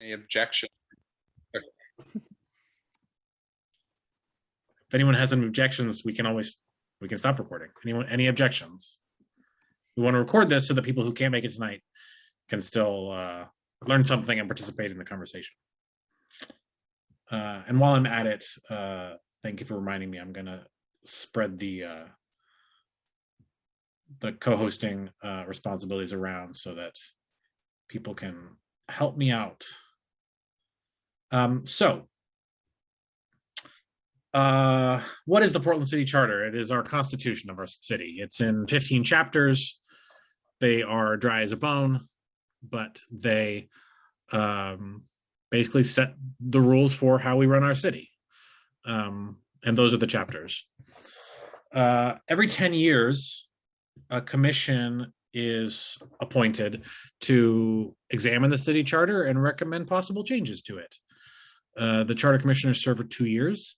Any objection? If anyone has any objections, we can stop recording. Any objections? We want to record this so that people who can't make it tonight can still learn something and participate in the conversation. And while I'm at it, thank you for reminding me. I'm going to spread the co-hosting responsibilities around so that people can help me out. What is the Portland City Charter? It is our constitution of our city. It's in 15 chapters. They are dry as a bone, but they basically set the rules for how we run our city. And those are the chapters. Every 10 years, a commission is appointed to examine the city charter and recommend possible changes to it. The charter commissioners serve for 2 years.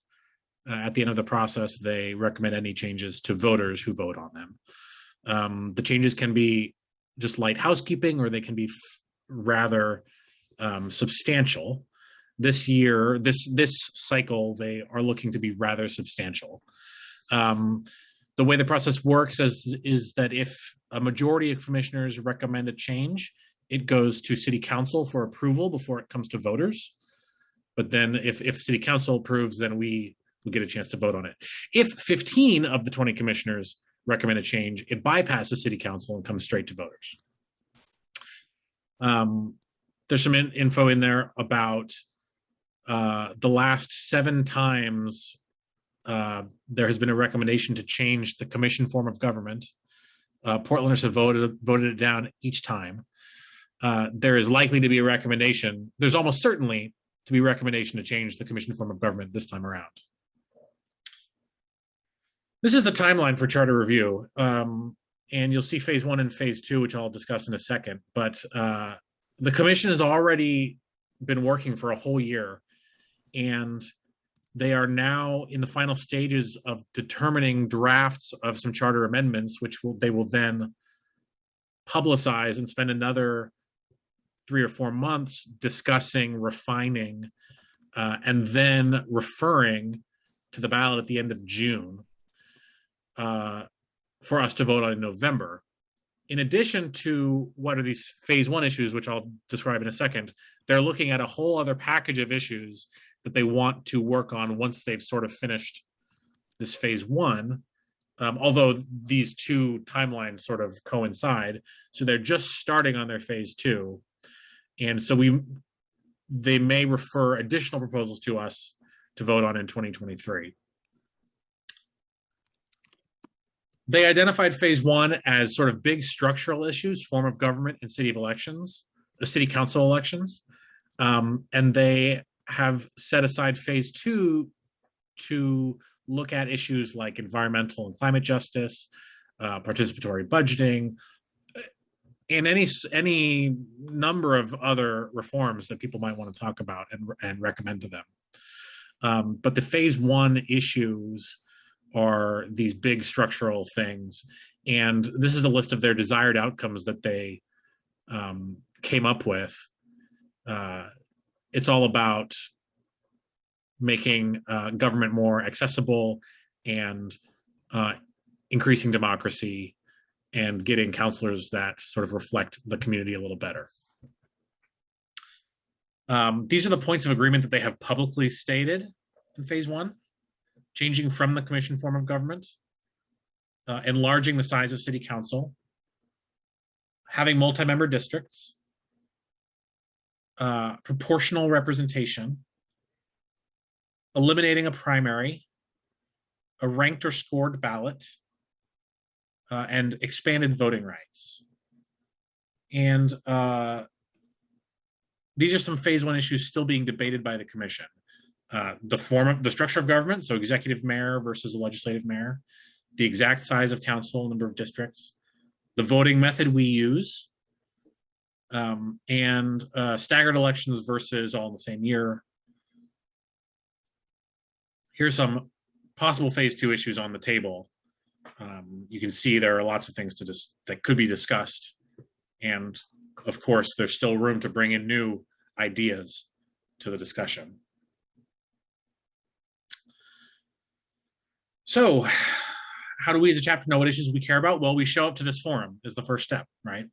At the end of the process, they recommend any changes to voters who vote on them. The changes can be just light housekeeping, or they can be rather substantial. This year, this cycle, they are looking to be rather substantial. The way the process works is that if a majority of commissioners recommend a change, it goes to city council for approval before it comes to voters. But then if city council approves, then we get a chance to vote on it. If 15 of the 20 commissioners recommend a change, it bypasses city council and comes straight to voters. There's some info in there about the last 7 times there has been a recommendation to change the commission form of government. Portlanders have voted it down each time. There is likely to be a recommendation. There's almost certainly to be a recommendation to change the commission form of government this time around. This is the timeline for charter review. And you'll see phase 1 and phase 2, which I'll discuss in a second. But the commission has already been working for a whole year, and they are now in the final stages of determining drafts of some charter amendments, which they will then publicize and spend another 3 or 4 months discussing, refining, and then referring to the ballot at the end of June for us to vote on in November. In addition to what are these phase 1 issues, which I'll describe in a second, they're looking at a whole other package of issues that they want to work on once they've sort of finished this phase 1, although these 2 timelines sort of coincide. So they're just starting on their phase 2. And so they may refer additional proposals to us to vote on in 2023. They identified phase 1 as sort of big structural issues, form of government and city council elections. And they have set aside phase 2 to look at issues like environmental and climate justice, participatory budgeting, and any number of other reforms that people might want to talk about and recommend to them. But the phase 1 issues are these big structural things. And this is a list of their desired outcomes that they came up with. It's all about making government more accessible and increasing democracy and getting counselors that sort of reflect the community a little better. These are the points of agreement that they have publicly stated in phase 1. Changing from the commission form of government, enlarging the size of city council, having multi-member districts, proportional representation, eliminating a primary, a ranked or scored ballot, and expanded voting rights. And these are some phase 1 issues still being debated by the commission. The structure of government, so executive mayor versus a legislative mayor, the exact size of council, number of districts, the voting method we use, and staggered elections versus all in the same year. Here's some possible phase 2 issues on the table. You can see there are lots of things that could be discussed. And of course, there's still room to bring in new ideas to the discussion. So how do we as a chapter know what issues we care about? Well, we show up to this forum is the first step, right?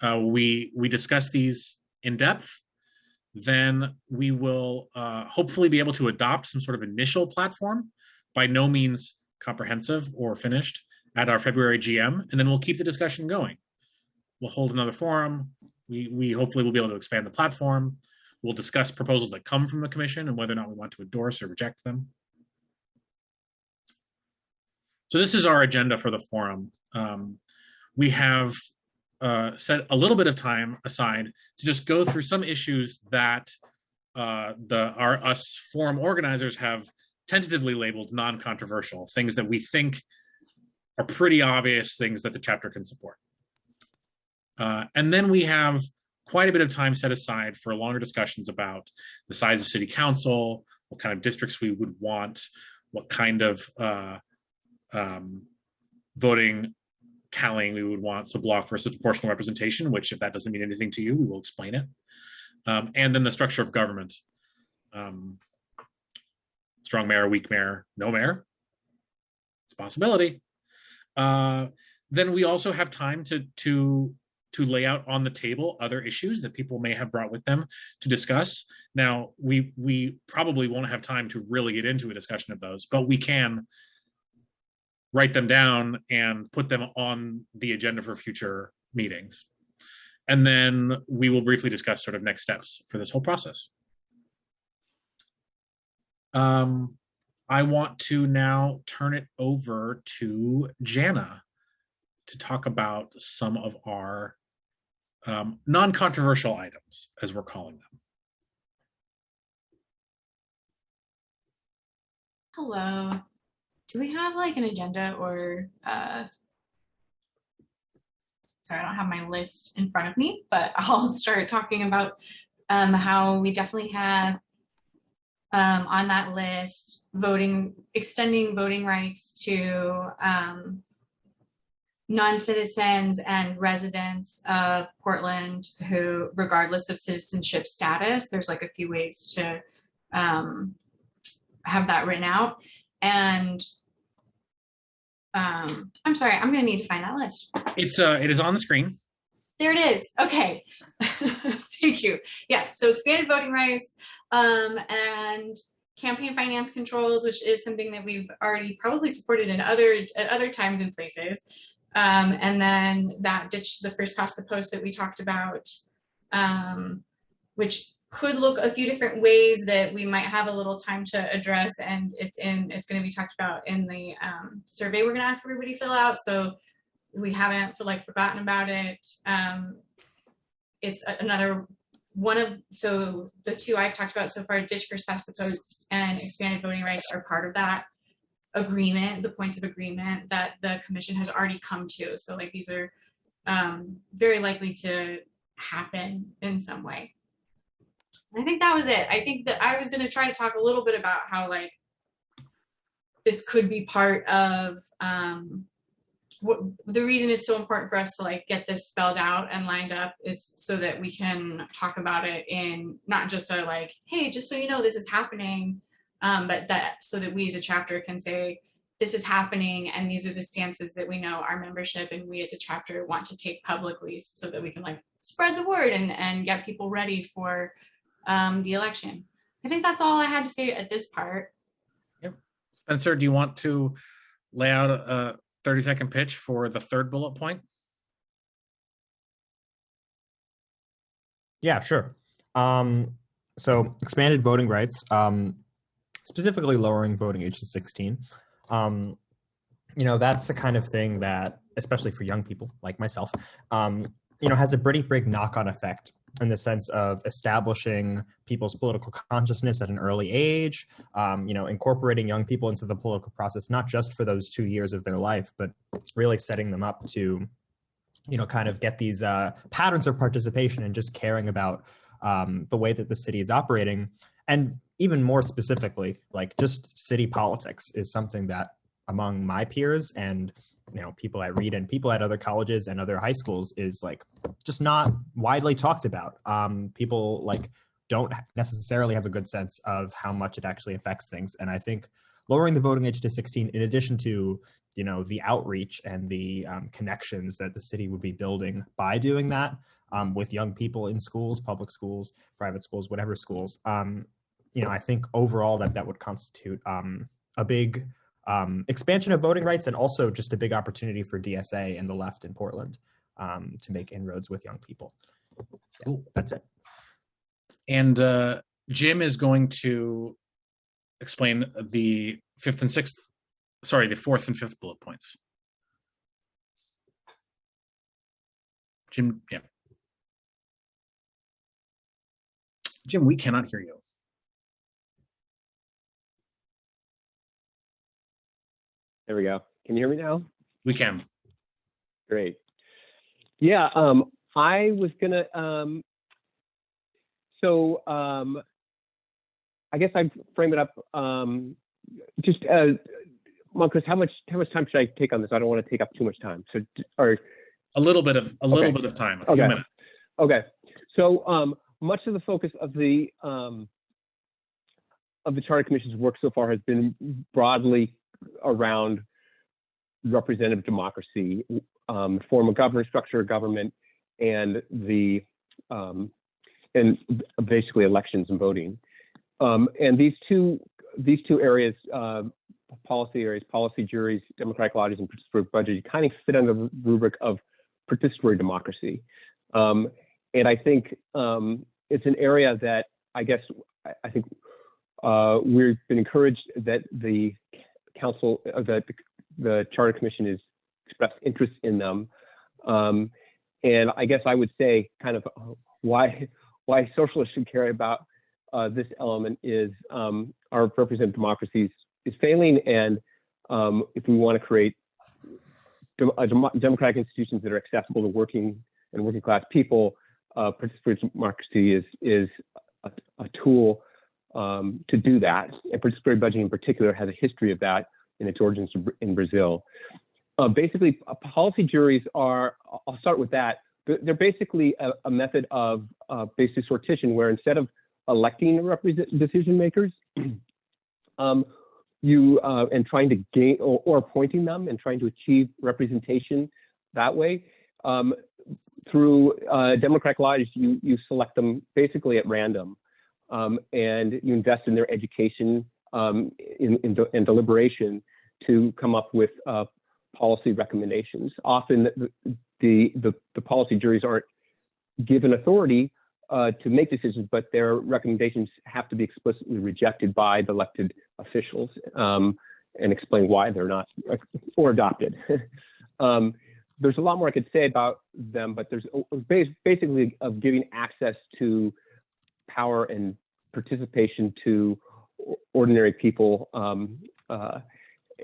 We discuss these in depth. Then we will hopefully be able to adopt some sort of initial platform, by no means comprehensive or finished, at our February GM, and then we'll keep the discussion going. We'll hold another forum. We hopefully will be able to expand the platform. We'll discuss proposals that come from the commission and whether or not we want to endorse or reject them. So this is our agenda for the forum. We have set a little bit of time aside to just go through some issues that us forum organizers have tentatively labeled non-controversial, things that we think are pretty obvious things that the chapter can support. And then we have quite a bit of time set aside for longer discussions about the size of city council, what kind of districts we would want, what kind of voting tallying we would want, so block versus proportional representation, which if that doesn't mean anything to you, we will explain it. And then the structure of government. Strong mayor, weak mayor, no mayor. It's a possibility. Then we also have time to lay out on the table other issues that people may have brought with them to discuss. Now, we probably won't have time to really get into a discussion of those, but we can write them down and put them on the agenda for future meetings. And then we will briefly discuss sort of next steps for this whole process. I want to now turn it over to Jana to talk about some of our non-controversial items, as we're calling them. Hello. Do we have like an agenda or, sorry, I don't have my list in front of me, but I'll start talking about how we definitely have on that list extending voting rights to non-citizens and residents of Portland who, regardless of citizenship status, there's like a few ways to have that written out. And I'm sorry, I'm gonna need to find that list. It is on the screen. There it is. Okay. Thank you. Yes. So expanded voting rights and campaign finance controls, which is something that we've already probably supported at other times and places. And then that ditch the first past the post that we talked about, which could look a few different ways that we might have a little time to address, and it's going to be talked about in the survey we're going to ask everybody to fill out. So we haven't forgotten about it. It's another one of, so the two I've talked about so far, ditch first past the post and expanded voting rights, are part of that agreement, the points of agreement that the commission has already come to. So like these are very likely to happen in some way. And I think that was it. I think that I was going to try to talk a little bit about how like this could be part of the reason it's so important for us to like get this spelled out and lined up is so that we can talk about it in not just a like, hey, just so you know this is happening, but that so that we as a chapter can say this is happening and these are the stances that we know our membership and we as a chapter want to take publicly, so that we can like spread the word and get people ready for the election. I think that's all I had to say at this part. Yep. Spencer, do you want to lay out a 30-second pitch for the third bullet point? Yeah, sure. So expanded voting rights, specifically lowering voting age to 16. You know, that's the kind of thing that, especially for young people like myself, you know, has a pretty big knock-on effect in the sense of establishing people's political consciousness at an early age, you know, incorporating young people into the political process, not just for those 2 years of their life, but really setting them up to, you know, kind of get these patterns of participation and just caring about the way that the city is operating. And even more specifically, like just city politics is something that among my peers and people at Reed and people at other colleges and other high schools is like just not widely talked about. People like don't necessarily have a good sense of how much it actually affects things. And I think lowering the voting age to 16, in addition to the outreach and the connections that the city would be building by doing that with young people in schools, public schools, private schools, whatever schools, I think overall that would constitute a big expansion of voting rights, and also just a big opportunity for DSA and the left in Portland to make inroads with young people. Cool. That's it. And Jim is going to explain the fourth and fifth bullet points. Jim, yeah. Jim, we cannot hear you. There we go. Can you hear me now? We can. Great. Yeah, I was gonna, I guess I'd frame it up, Marcus, how much time should I take on this? I don't want to take up too much time. So, or a little bit of time, a few minutes. Okay. So, much of the focus of the Charter Commission's work so far has been broadly around representative democracy, form of government, structure of government, and and basically elections and voting. And these two areas, policy areas, policy juries, democratic lodges, and participatory budgeting, kind of fit under the rubric of participatory democracy. And I think it's an area that I think we've been encouraged that the council, that the Charter Commission has expressed interest in them. And I guess I would say kind of why socialists should care about this element is our representative democracy is failing, and if we want to create democratic institutions that are accessible to working class people, participatory democracy is a tool to do that. And participatory budgeting in particular has a history of that in its origins in Brazil. Basically, policy juries are, I'll start with that. They're basically a method of basic sortition, where instead of electing decision makers, and trying to gain or appointing them and trying to achieve representation that way, through democratic lodges, you select them basically at random, and you invest in their education in deliberation to come up with policy recommendations. Often the policy juries aren't given authority to make decisions, but their recommendations have to be explicitly rejected by the elected officials and explain why they're not, or adopted. There's a lot more I could say about them, but there's basically of giving access to power and participation to ordinary people,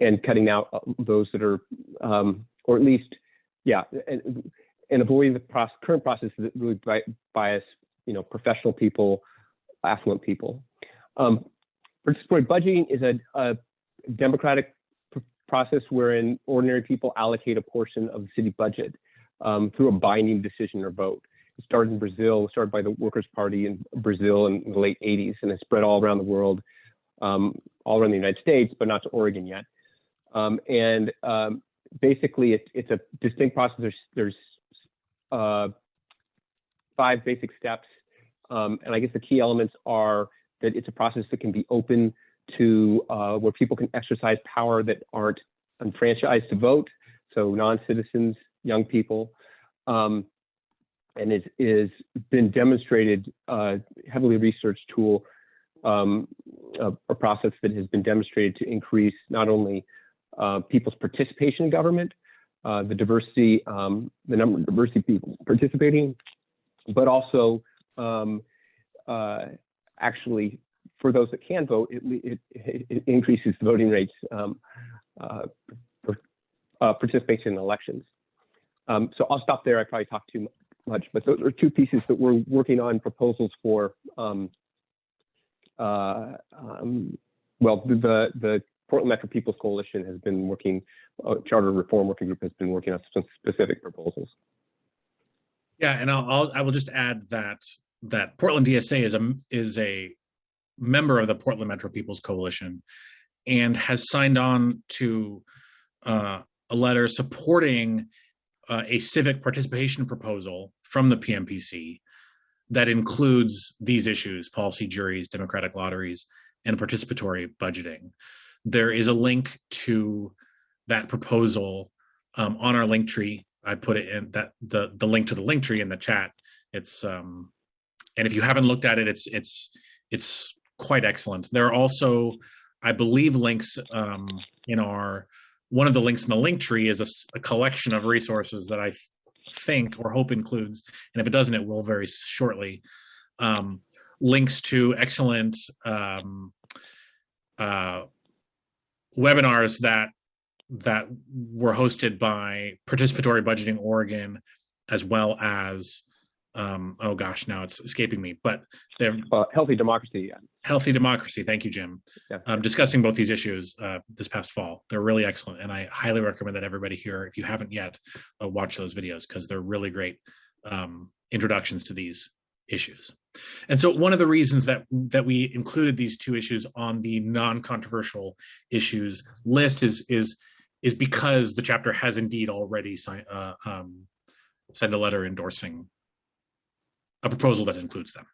and cutting out those that are, or at least, and avoiding the current process that really bias, professional people, affluent people. Participatory budgeting is a democratic process wherein ordinary people allocate a portion of the city budget through a binding decision or vote. It started in Brazil, started by the Workers' Party in Brazil in the late 80s, and it spread all around the world, all around the United States, but not to Oregon yet. Basically, it's a distinct process. There's 5 basic steps, and I guess the key elements are that it's a process that can be open to where people can exercise power that aren't enfranchised to vote, so non-citizens, young people, and it is been demonstrated, heavily researched tool, a process that has been demonstrated to increase not only people's participation in government, the diversity, the number of diversity people participating, but also actually for those that can vote, it increases the voting rates for participation in elections. So I'll stop there. I probably talked too much, but those are 2 pieces that we're working on proposals for. Well, the Portland Metro People's Coalition has been working, Charter Reform Working Group has been working on some specific proposals. Yeah, and I will just add that Portland DSA is a member of the Portland Metro People's Coalition and has signed on to a letter supporting a civic participation proposal from the PMPC that includes these issues: policy juries, democratic lotteries, and participatory budgeting. There is a link to that proposal on our link tree. I put it in that the link to the link tree in the chat. It's and if you haven't looked at it, it's quite excellent. There are also, I believe, links in our, one of the links in the link tree is a collection of resources that I think or hope includes, and if it doesn't, it will very shortly, links to excellent webinars that were hosted by Participatory Budgeting Oregon, as well as oh gosh, now it's escaping me, but they're Healthy Democracy. Healthy Democracy. Thank you, Jim. Yeah. Discussing both these issues this past fall. They're really excellent, and I highly recommend that everybody here, if you haven't yet, watch those videos, because they're really great introductions to these issues. And so one of the reasons that we included these two issues on the non-controversial issues list is because the chapter has indeed already sent a letter endorsing a proposal that includes them.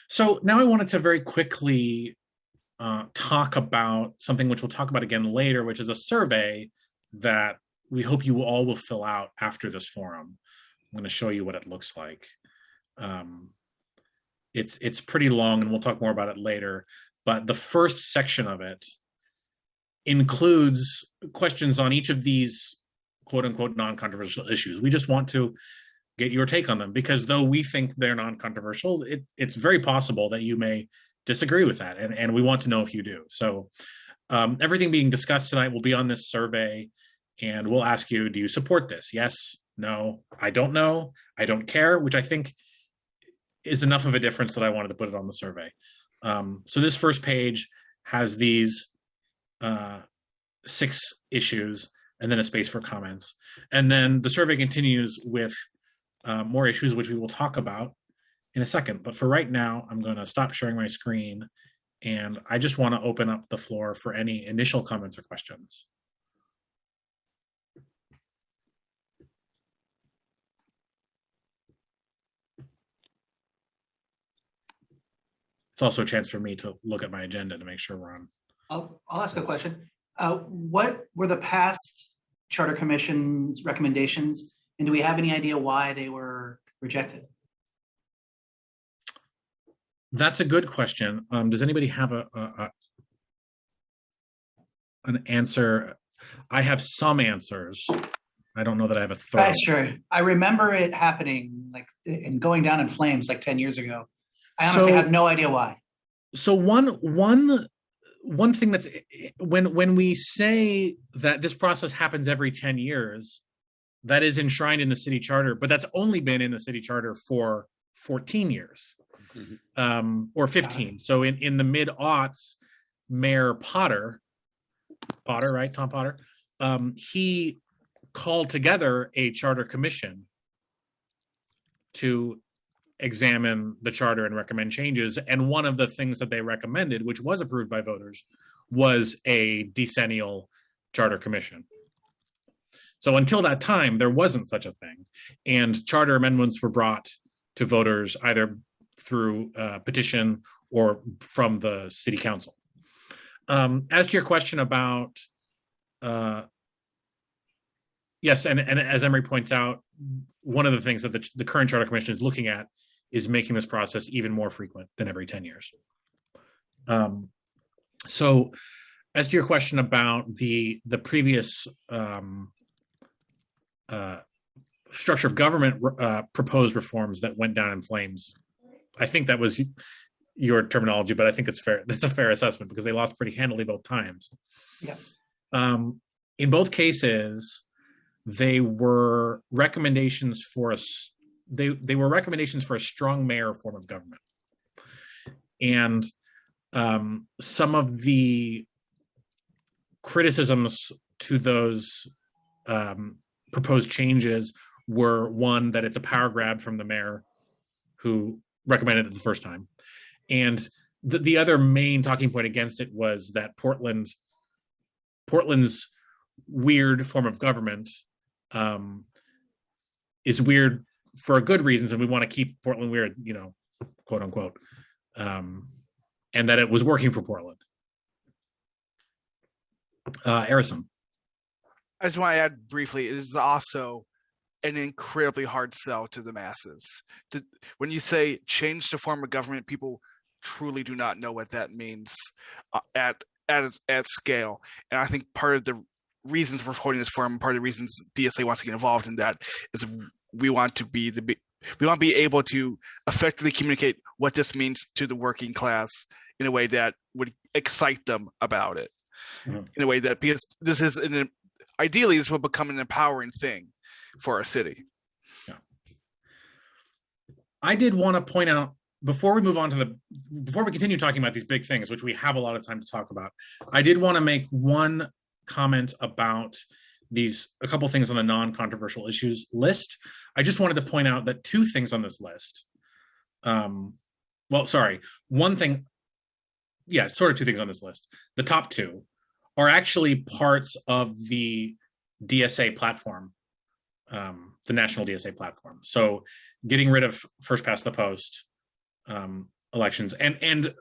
So now I wanted to very quickly talk about something which we'll talk about again later, which is a survey that we hope you all will fill out after this forum. I'm going to show you what it looks like. It's pretty long, and we'll talk more about it later, but the first section of it includes questions on each of these quote unquote non-controversial issues. We just want to get your take on them, because though we think they're non-controversial, it's very possible that you may disagree with that, and we want to know if you do. So everything being discussed tonight will be on this survey, and we'll ask you, do you support this? Yes, no, I don't know, I don't care, which I think is enough of a difference that I wanted to put it on the survey. So this first page has these 6 issues, and then a space for comments. And then the survey continues with more issues, which we will talk about in a second. But for right now, I'm going to stop sharing my screen, and I just want to open up the floor for any initial comments or questions. It's also a chance for me to look at my agenda to make sure we're on. I'll ask a question. What were the past Charter Commission's recommendations, and do we have any idea why they were rejected? That's a good question. Does anybody have an answer? I have some answers. I don't know that I have a third. Sure. I remember it happening, like, and going down in flames like 10 years ago. I honestly have no idea why. So one thing that's, when we say that this process happens every 10 years, that is enshrined in the city charter, but that's only been in the city charter for 14 years, or 15. So in the mid-aughts, Mayor Potter, right, Tom Potter, he called together a charter commission to examine the charter and recommend changes. And one of the things that they recommended, which was approved by voters, was a decennial charter commission. So until that time, there wasn't such a thing. And charter amendments were brought to voters either through petition or from the city council. As to your question about, yes, and as Emery points out, one of the things that the current Charter Commission is looking at is making this process even more frequent than every 10 years. So as to your question about the previous structure of government proposed reforms that went down in flames, I think that was your terminology, but I think it's fair. That's a fair assessment, because they lost pretty handily both times. Yeah. In both cases, they were recommendations for a strong mayor form of government, and some of the criticisms to those proposed changes were, one, that it's a power grab from the mayor who recommended it the first time. And the other main talking point against it was that Portland's weird form of government is weird for good reasons, and we want to keep Portland weird, quote unquote, and that it was working for Portland. Harrison. I just want to add briefly, it is also an incredibly hard sell to the masses. When you say change the form of government, people truly do not know what that means at scale. And I think part of the reasons we're holding this forum, part of the reasons DSA wants to get involved in that, is we want to be able to effectively communicate what this means to the working class in a way that would excite them about it. Mm-hmm. In a way that, because this is ideally this will become an empowering thing for our city. Yeah. I did want to point out, before we continue talking about these big things, which we have a lot of time to talk about, I did want to make one comment about a couple things on the non-controversial issues list. I just wanted to point out that two things on this list. One thing, sort of two things on this list. The top two are actually parts of the DSA platform, the national DSA platform. So getting rid of first past the post elections, and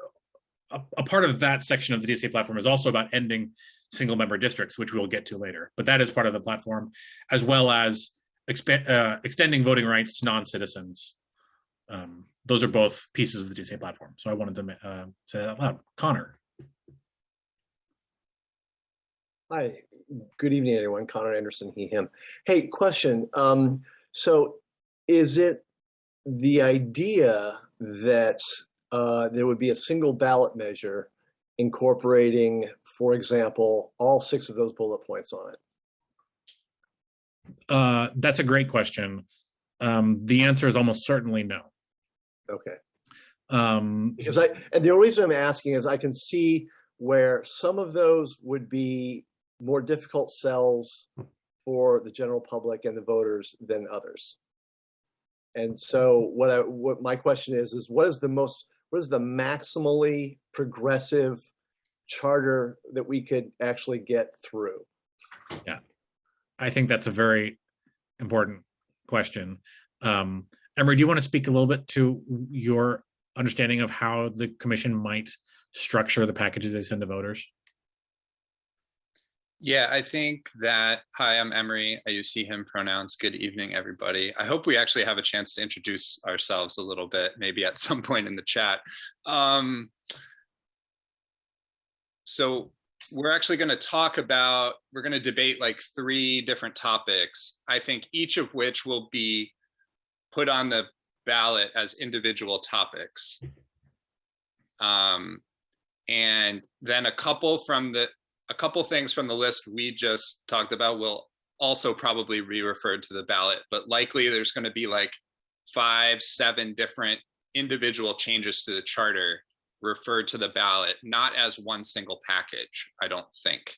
a part of that section of the DSA platform is also about ending single member districts, which we'll get to later. But that is part of the platform, as well as extending voting rights to non-citizens. Those are both pieces of the DSA platform. So I wanted to say that out loud. Connor. Hi, good evening, everyone. Connor Anderson, he, him. Hey, question. So is it the idea that there would be a single ballot measure incorporating, for example, all 6 of those bullet points on it? That's a great question. The answer is almost certainly no. Okay. Because and the only reason I'm asking is I can see where some of those would be more difficult sells for the general public and the voters than others. And so what my question is what is the maximally progressive charter that we could actually get through? Yeah, I think that's a very important question. Emery, do you want to speak a little bit to your understanding of how the commission might structure the packages they send to voters? Yeah, I think that, hi, I'm Emery. I use he, him pronouns. Good evening, everybody. I hope we actually have a chance to introduce ourselves a little bit, maybe at some point in the chat. So we're actually going to we're going to debate like 3 different topics, I think each of which will be put on the ballot as individual topics. And then a couple things from the list we just talked about will also probably be referred to the ballot, but likely there's going to be like 5-7 different individual changes to the charter referred to the ballot, not as one single package, I don't think.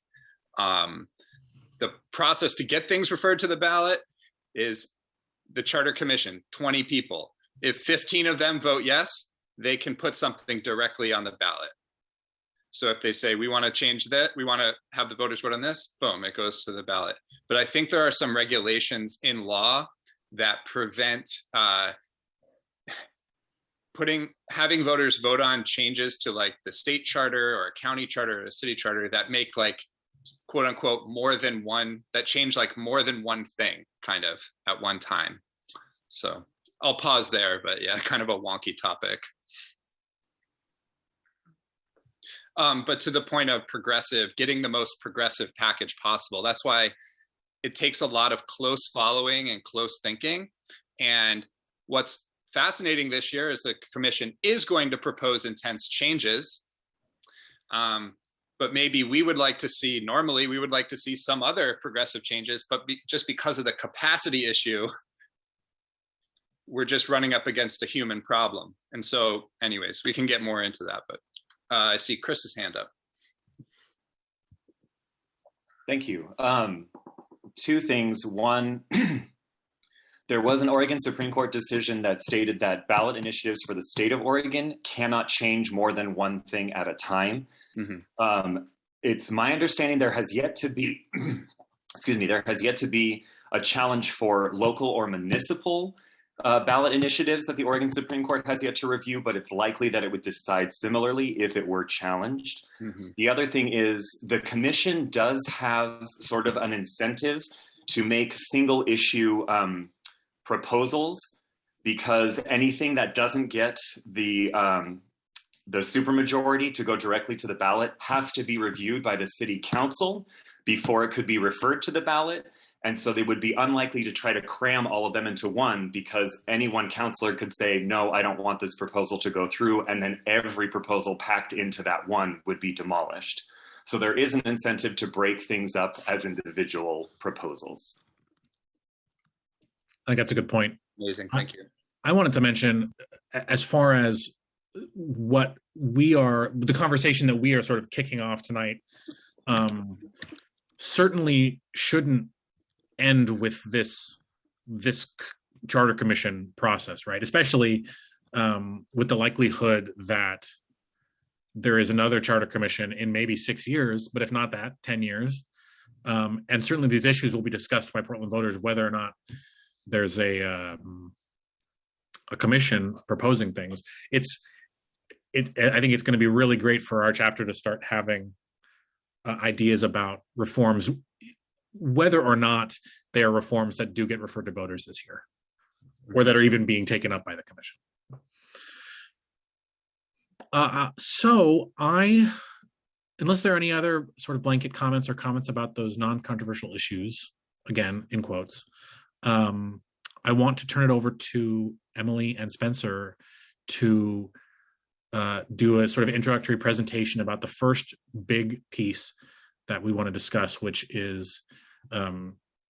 The process to get things referred to the ballot is the Charter Commission, 20 people. If 15 of them vote yes, they can put something directly on the ballot. So if they say, we want to change that, we want to have the voters vote on this, boom, it goes to the ballot. But I think there are some regulations in law that prevent having voters vote on changes to like the state charter or a county charter or a city charter that make like, quote unquote, that change like more than one thing kind of at one time. So I'll pause there, but yeah, kind of a wonky topic. But to the point of getting the most progressive package possible. That's why it takes a lot of close following and close thinking. And what's fascinating this year is the commission is going to propose intense changes. But maybe normally we would like to see some other progressive changes, but just because of the capacity issue, we're just running up against a human problem. And so anyways, we can get more into that, but I see Chris's hand up. Thank you. Two things. One, there was an Oregon Supreme Court decision that stated that ballot initiatives for the state of Oregon cannot change more than one thing at a time. It's my understanding there has yet to be, there has yet to be a challenge for local or municipal ballot initiatives that the Oregon Supreme Court has yet to review, but it's likely that it would decide similarly if it were challenged. The other thing is the commission does have sort of an incentive to make single issue proposals, because anything that doesn't get the supermajority to go directly to the ballot has to be reviewed by the city council before it could be referred to the ballot. And so they would be unlikely to try to cram all of them into one, because any one councilor could say, no, I don't want this proposal to go through. And then every proposal packed into that one would be demolished. So there is an incentive to break things up as individual proposals. I think that's a good point. Amazing, thank you. I wanted to mention, as far as what we are, the conversation that we are sort of kicking off tonight, certainly shouldn't end with this charter commission process, right? Especially with the likelihood that there is another charter commission in maybe 6 years, but if not that, 10 years. And certainly these issues will be discussed by Portland voters, whether or not there's a commission proposing things. I think it's going to be really great for our chapter to start having ideas about reforms, whether or not they are reforms that do get referred to voters this year, or that are even being taken up by the commission. Unless there are any other sort of blanket comments or comments about those non-controversial issues, again, in quotes, I want to turn it over to Emily and Spencer to do a sort of introductory presentation about the first big piece that we want to discuss, which is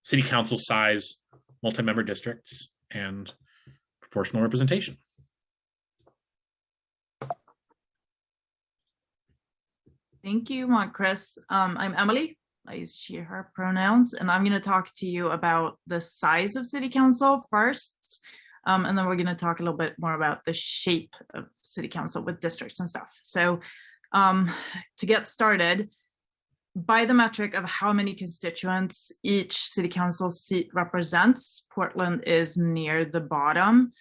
city council size, multi-member districts, and proportional representation. Thank you, Chris. I'm Emily. I use she, her pronouns, and I'm going to talk to you about the size of city council first, and then we're going to talk a little bit more about the shape of city council with districts and stuff. So to get started, by the metric of how many constituents each city council seat represents, Portland is near the bottom.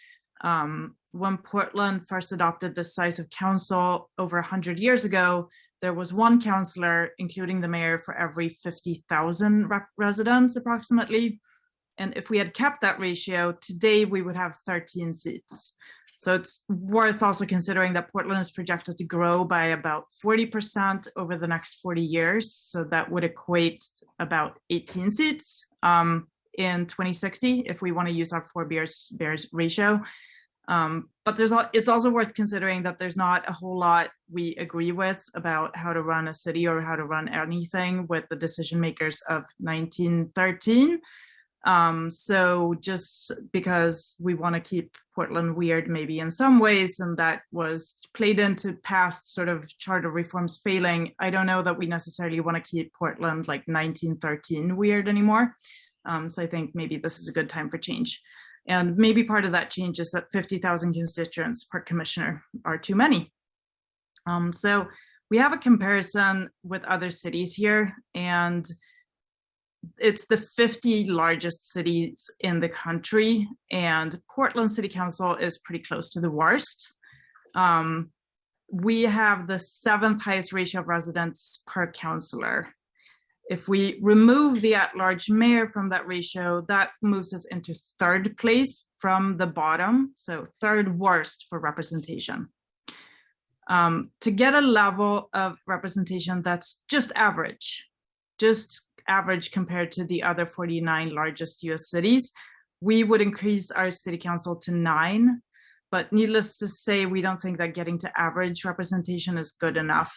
When Portland first adopted the size of council over 100 years ago, there was one councillor, including the mayor, for every 50,000 residents approximately. And if we had kept that ratio, today we would have 13 seats. So it's worth also considering that Portland is projected to grow by about 40% over the next 40 years. So that would equate about 18 seats in 2060, if we want to use our 4 bears ratio. But it's also worth considering that there's not a whole lot we agree with about how to run a city or how to run anything with the decision makers of 1913. So just because we want to keep Portland weird maybe in some ways, and that was played into past sort of charter reforms failing, I don't know that we necessarily want to keep Portland like 1913 weird anymore. So I think maybe this is a good time for change. And maybe part of that change is that 50,000 constituents per commissioner are too many. So we have a comparison with other cities here, and it's the 50 largest cities in the country, and Portland City Council is pretty close to the worst. We have the 7th highest ratio of residents per councillor. If we remove the at-large mayor from that ratio, that moves us into 3rd place from the bottom, so 3rd worst for representation. To get a level of representation that's just average compared to the other 49 largest US cities, we would increase our city council to 9. But needless to say, we don't think that getting to average representation is good enough.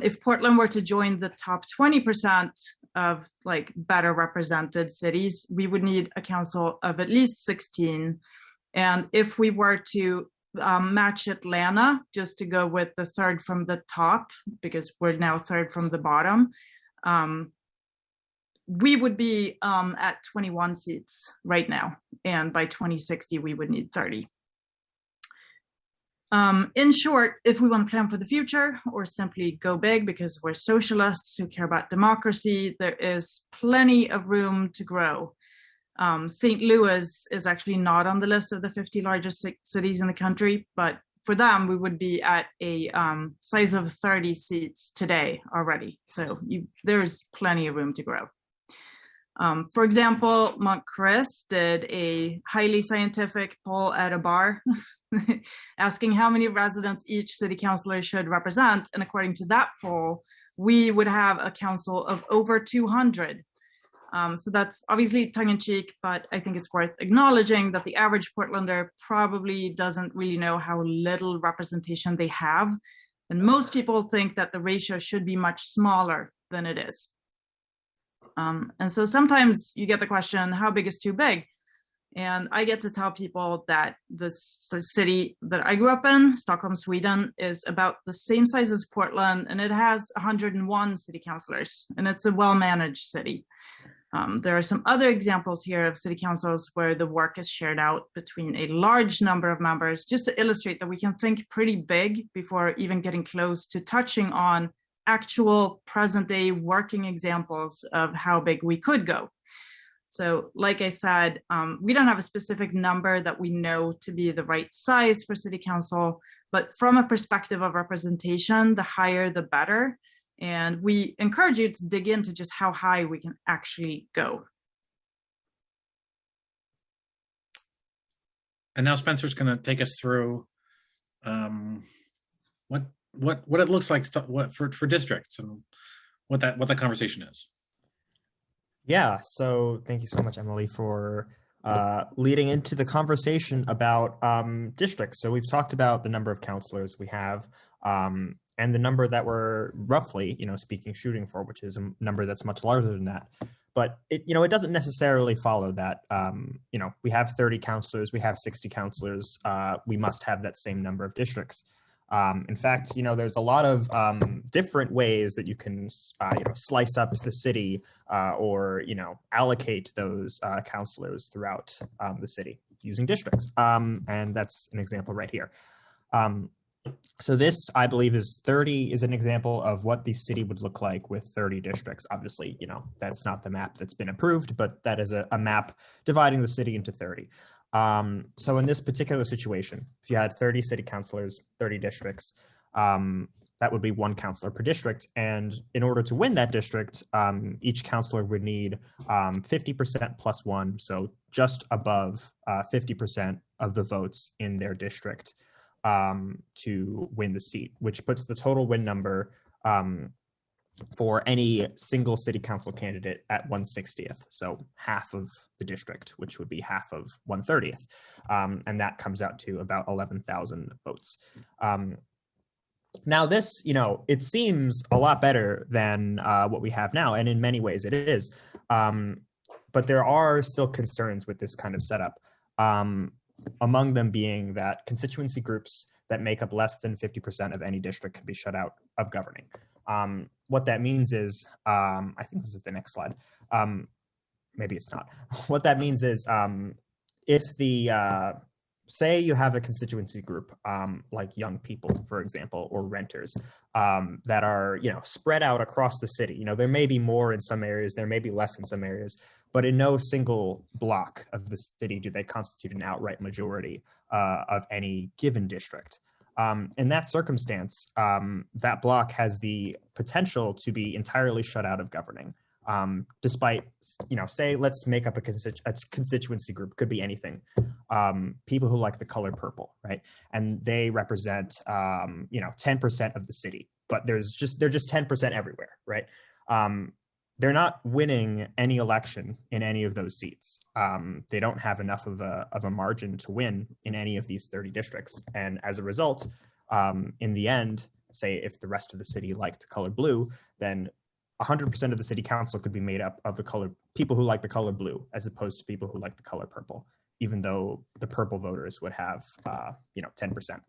If Portland were to join the top 20% of like better represented cities, we would need a council of at least 16. And if we were to match Atlanta, just to go with the third from the top, because we're now third from the bottom, we would be at 21 seats right now. And by 2060, we would need 30. In short, if we want to plan for the future or simply go big because we're socialists who care about democracy, there is plenty of room to grow. St. Louis is actually not on the list of the 50 largest cities in the country, but for them, we would be at a size of 30 seats today already. So there's plenty of room to grow. For example, Montcris did a highly scientific poll at a bar asking how many residents each city councilor should represent. And according to that poll, we would have a council of over 200. So that's obviously tongue-in-cheek, but I think it's worth acknowledging that the average Portlander probably doesn't really know how little representation they have. And most people think that the ratio should be much smaller than it is. And so sometimes you get the question, how big is too big? And I get to tell people that the city that I grew up in, Stockholm, Sweden, is about the same size as Portland, and it has 101 city councilors, and it's a well-managed city. There are some other examples here of city councils where the work is shared out between a large number of members, just to illustrate that we can think pretty big before even getting close to touching on actual present-day working examples of how big we could go. So like I said, we don't have a specific number that we know to be the right size for city council, but from a perspective of representation, the higher the better. And we encourage you to dig into just how high we can actually go. And now Spencer's going to take us through what it looks like for districts and what that conversation is. Yeah, so thank you so much, Emily, for leading into the conversation about districts. So we've talked about the number of councilors we have and the number that we're roughly, shooting for, which is a number that's much larger than that. But it doesn't necessarily follow that, we have 30 councilors, we have 60 councilors, we must have that same number of districts. In fact, there's a lot of different ways that you can, slice up the city or, allocate those councilors throughout the city using districts. And that's an example right here. So this, I believe, is an example of what the city would look like with 30 districts. Obviously, that's not the map that's been approved, but that is a map dividing the city into 30. So in this particular situation, if you had 30 city councilors, 30 districts, that would be one councilor per district. And in order to win that district, each councilor would need 50% plus one, so just above 50% of the votes in their district to win the seat, which puts the total win number for any single city council candidate at 1/60th, so half of the district, which would be half of 1/30th. And that comes out to about 11,000 votes. Now this, it seems a lot better than what we have now, and in many ways it is. But there are still concerns with this kind of setup. Among them being that constituency groups that make up less than 50% of any district can be shut out of governing. What that means is, I think this is the next slide. Maybe it's not. What that means is if say you have a constituency group like young people, for example, or renters that are, spread out across the city. There may be more in some areas, there may be less in some areas, but in no single block of the city do they constitute an outright majority of any given district. In that circumstance, that block has the potential to be entirely shut out of governing, despite, say, let's make up a constituency group, could be anything. People who like the color purple, right? And they represent, 10% of the city, but they're just 10% everywhere, right? They're not winning any election in any of those seats. They don't have enough of a margin to win in any of these 30 districts. And as a result, in the end, say if the rest of the city liked color blue, then 100% of the city council could be made up of people who like the color blue, as opposed to people who like the color purple. even though the purple voters would have 10%.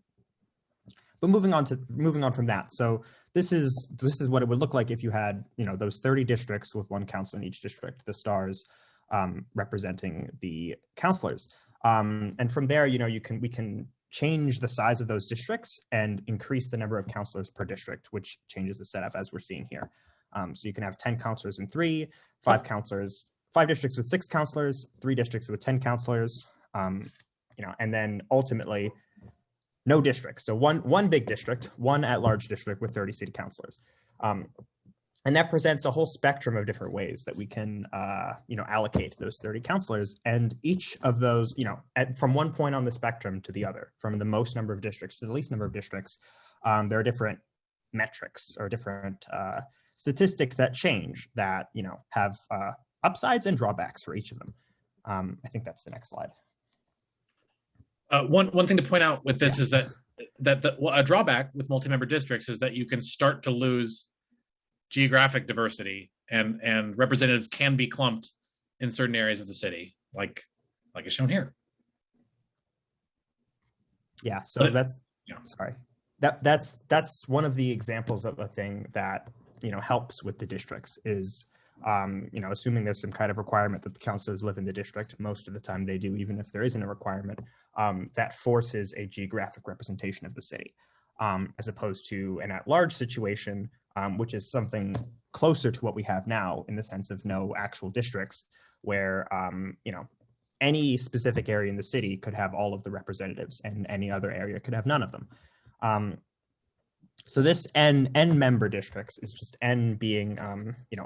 But moving on from that, so this is what it would look like if you had those 30 districts with one council in each district, the stars representing the councilors, and from there we can change the size of those districts and increase the number of councilors per district, which changes the setup as we're seeing here. So you can have 10 councilors in 3, 5 councilors, 5 districts with 6 councilors, 3 districts with 10 councilors, and then ultimately no districts. So one big district, one at-large district with 30 city councilors. And that presents a whole spectrum of different ways that we can, allocate those 30 councilors. And each of those, from one point on the spectrum to the other, from the most number of districts to the least number of districts, there are different metrics or different statistics that change that, have upsides and drawbacks for each of them. I think that's the next slide. One thing to point out with this is that a drawback with multi-member districts is that you can start to lose geographic diversity, and representatives can be clumped in certain areas of the city, like is shown here. Yeah, so that's one of the examples of a thing that helps with the districts is assuming there's some kind of requirement that the councilors live in the district. Most of the time they do, even if there isn't a requirement, that forces a geographic representation of the city, as opposed to an at-large situation, which is something closer to what we have now in the sense of no actual districts, where any specific area in the city could have all of the representatives and any other area could have none of them. So this n member districts is just n being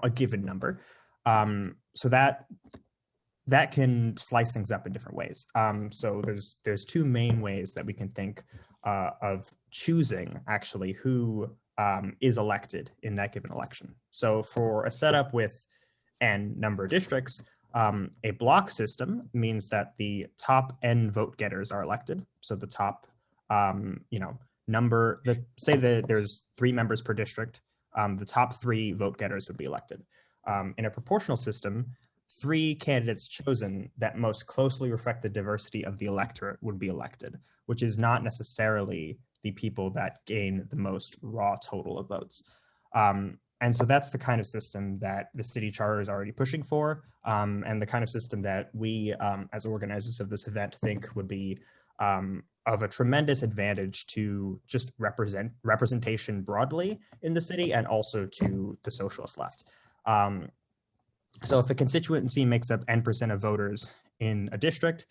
a given number. So that can slice things up in different ways. So there's 2 main ways that we can think of choosing actually who is elected in that given election. So for a setup with n number of districts, a block system means that the top n vote getters are elected. So the top, say that there's 3 members per district, the top 3 vote getters would be elected. In a proportional system, 3 candidates chosen that most closely reflect the diversity of the electorate would be elected, which is not necessarily the people that gain the most raw total of votes. And so that's the kind of system that the city charter is already pushing for, and the kind of system that we, as organizers of this event, think would be of a tremendous advantage to just representation broadly in the city and also to the socialist left. So if a constituency makes up n% of voters in a district,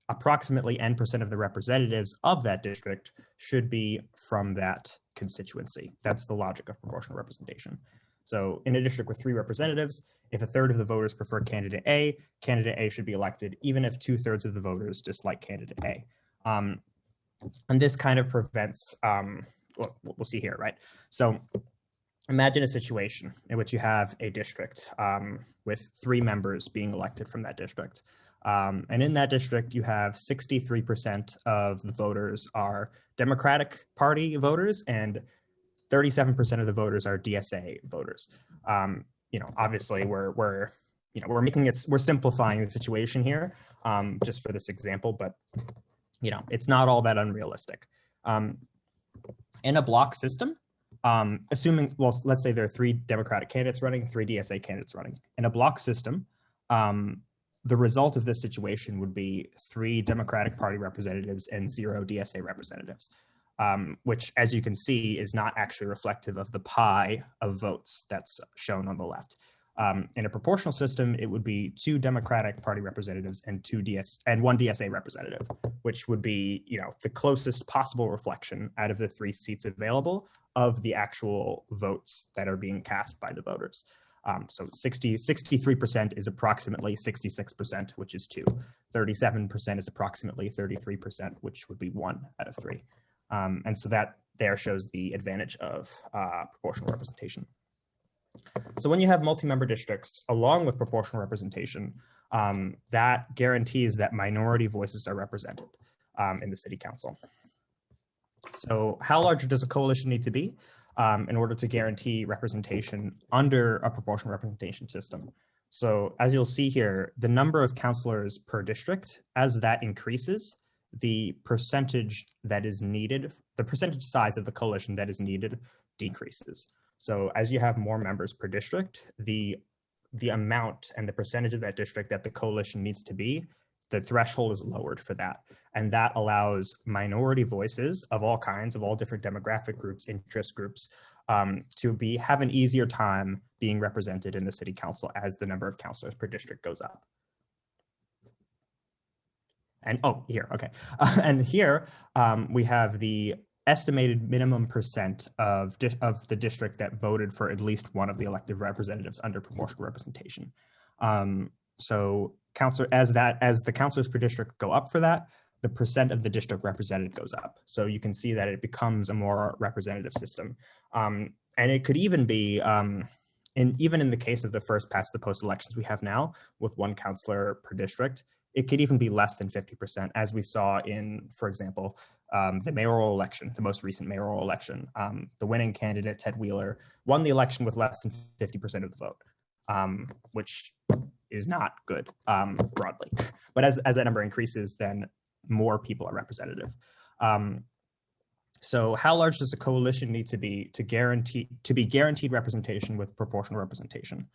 approximately n% of the representatives of that district should be from that constituency. That's the logic of proportional representation. So in a district with 3 representatives, if a third of the voters prefer candidate A should be elected, even if 2/3 of the voters dislike candidate A. And this kind of prevents, we'll see here, right? So imagine a situation in which you have a district with 3 members being elected from that district. And in that district, you have 63% of the voters are Democratic Party voters and 37% of the voters are DSA voters. Obviously we're simplifying the situation here just for this example, but it's not all that unrealistic. In a block system, assuming, well, let's say there are 3 Democratic candidates running, 3 DSA candidates running. In a block system, the result of this situation would be 3 Democratic Party representatives and 0 DSA representatives, which, as you can see, is not actually reflective of the pie of votes that's shown on the left. In a proportional system, it would be 2 Democratic Party representatives and 1 DSA representative, which would be, the closest possible reflection out of the 3 seats available of the actual votes that are being cast by the voters. So 63% is approximately 66%, which is 2. 37% is approximately 33%, which would be 1 out of 3. And so that there shows the advantage of proportional representation. So when you have multi-member districts along with proportional representation, that guarantees that minority voices are represented in the city council. So how large does a coalition need to be? In order to guarantee representation under a proportional representation system? So as you'll see here, the number of councilors per district, as that increases, the percentage that is needed, the percentage size of the coalition that is needed decreases. So as you have more members per district, the amount and the percentage of that district that the coalition needs to be, the threshold is lowered for that. And that allows minority voices of all kinds, of all different demographic groups, interest groups, to have an easier time being represented in the city council as the number of councilors per district goes up. And here, okay. And here we have the estimated minimum percent of the district that voted for at least one of the elected representatives under proportional representation. So as the councilors per district go up for that, the percent of the district represented goes up. So you can see that it becomes a more representative system. And it could even be, even in the case of the first past the post elections we have now with one councilor per district, it could even be less than 50%, as we saw in, for example, the mayoral election, the most recent mayoral election. The winning candidate, Ted Wheeler, won the election with less than 50% of the vote, which is not good broadly. But as that number increases, then more people are representative. So how large does a coalition need to be guaranteed representation with proportional representation?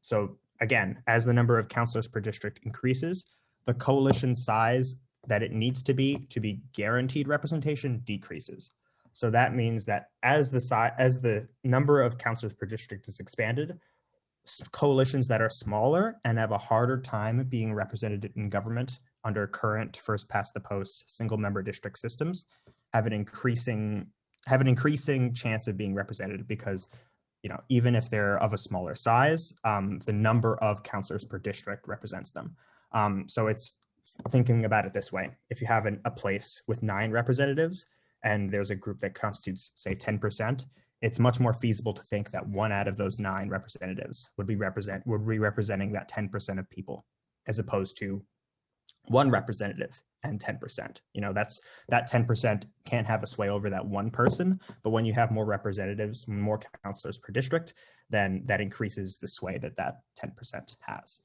So again, as the number of councilors per district increases, the coalition size that it needs to be guaranteed representation decreases. So that means that as the number of councilors per district is expanded, coalitions that are smaller and have a harder time being represented in government under current first past the post single member district systems have an increasing chance of being represented because, even if they're of a smaller size, the number of councilors per district represents them. So it's thinking about it this way. If you have a place with 9 representatives and there's a group that constitutes, say, 10%, it's much more feasible to think that 1 out of those 9 representatives would be representing that 10% of people, as opposed to 1 representative and 10%. That 10% can't have a sway over that one person, but when you have more representatives, more councilors per district, then that increases the sway that 10% has.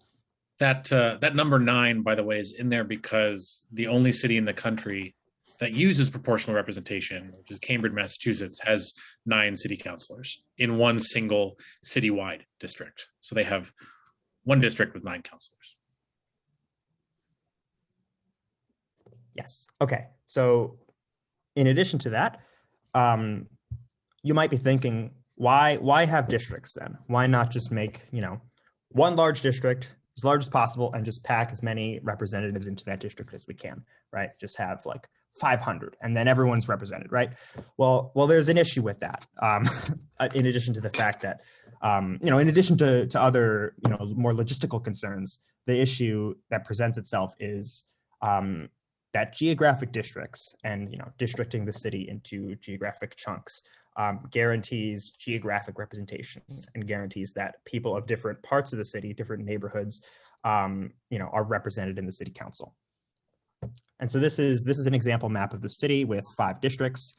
That number 9, by the way, is in there because the only city in the country that uses proportional representation, which is Cambridge, Massachusetts, has 9 city councilors in one single citywide district. So they have one district with 9 councilors. Yes. Okay. So in addition to that, you might be thinking, why have districts then? Why not just make, one large district as large as possible and just pack as many representatives into that district as we can, right? Just have like 500 and then everyone's represented, right? Well, there's an issue with that. In addition to the fact that, in addition to other, more logistical concerns, the issue that presents itself is that geographic districts and, districting the city into geographic chunks guarantees geographic representation and guarantees that people of different parts of the city, different neighborhoods, are represented in the city council. And so this is an example map of the city with 5 districts,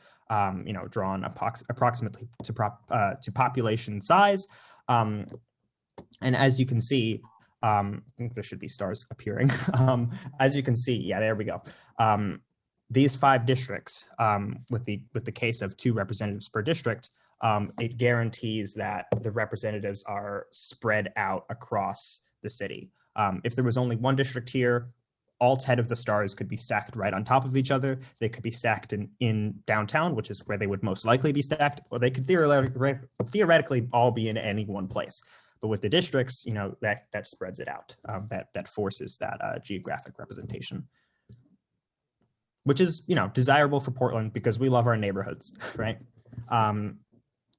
drawn approximately to population size. And as you can see, I think there should be stars appearing. As you can see, yeah, there we go. These 5 districts, with the case of 2 representatives per district, it guarantees that the representatives are spread out across the city. If there was only 1 district here, all 10 of the stars could be stacked right on top of each other. They could be stacked in downtown, which is where they would most likely be stacked, or they could theoretically all be in any one place. But with the districts, that spreads it out. That forces that geographic representation, which is, desirable for Portland because we love our neighborhoods, right?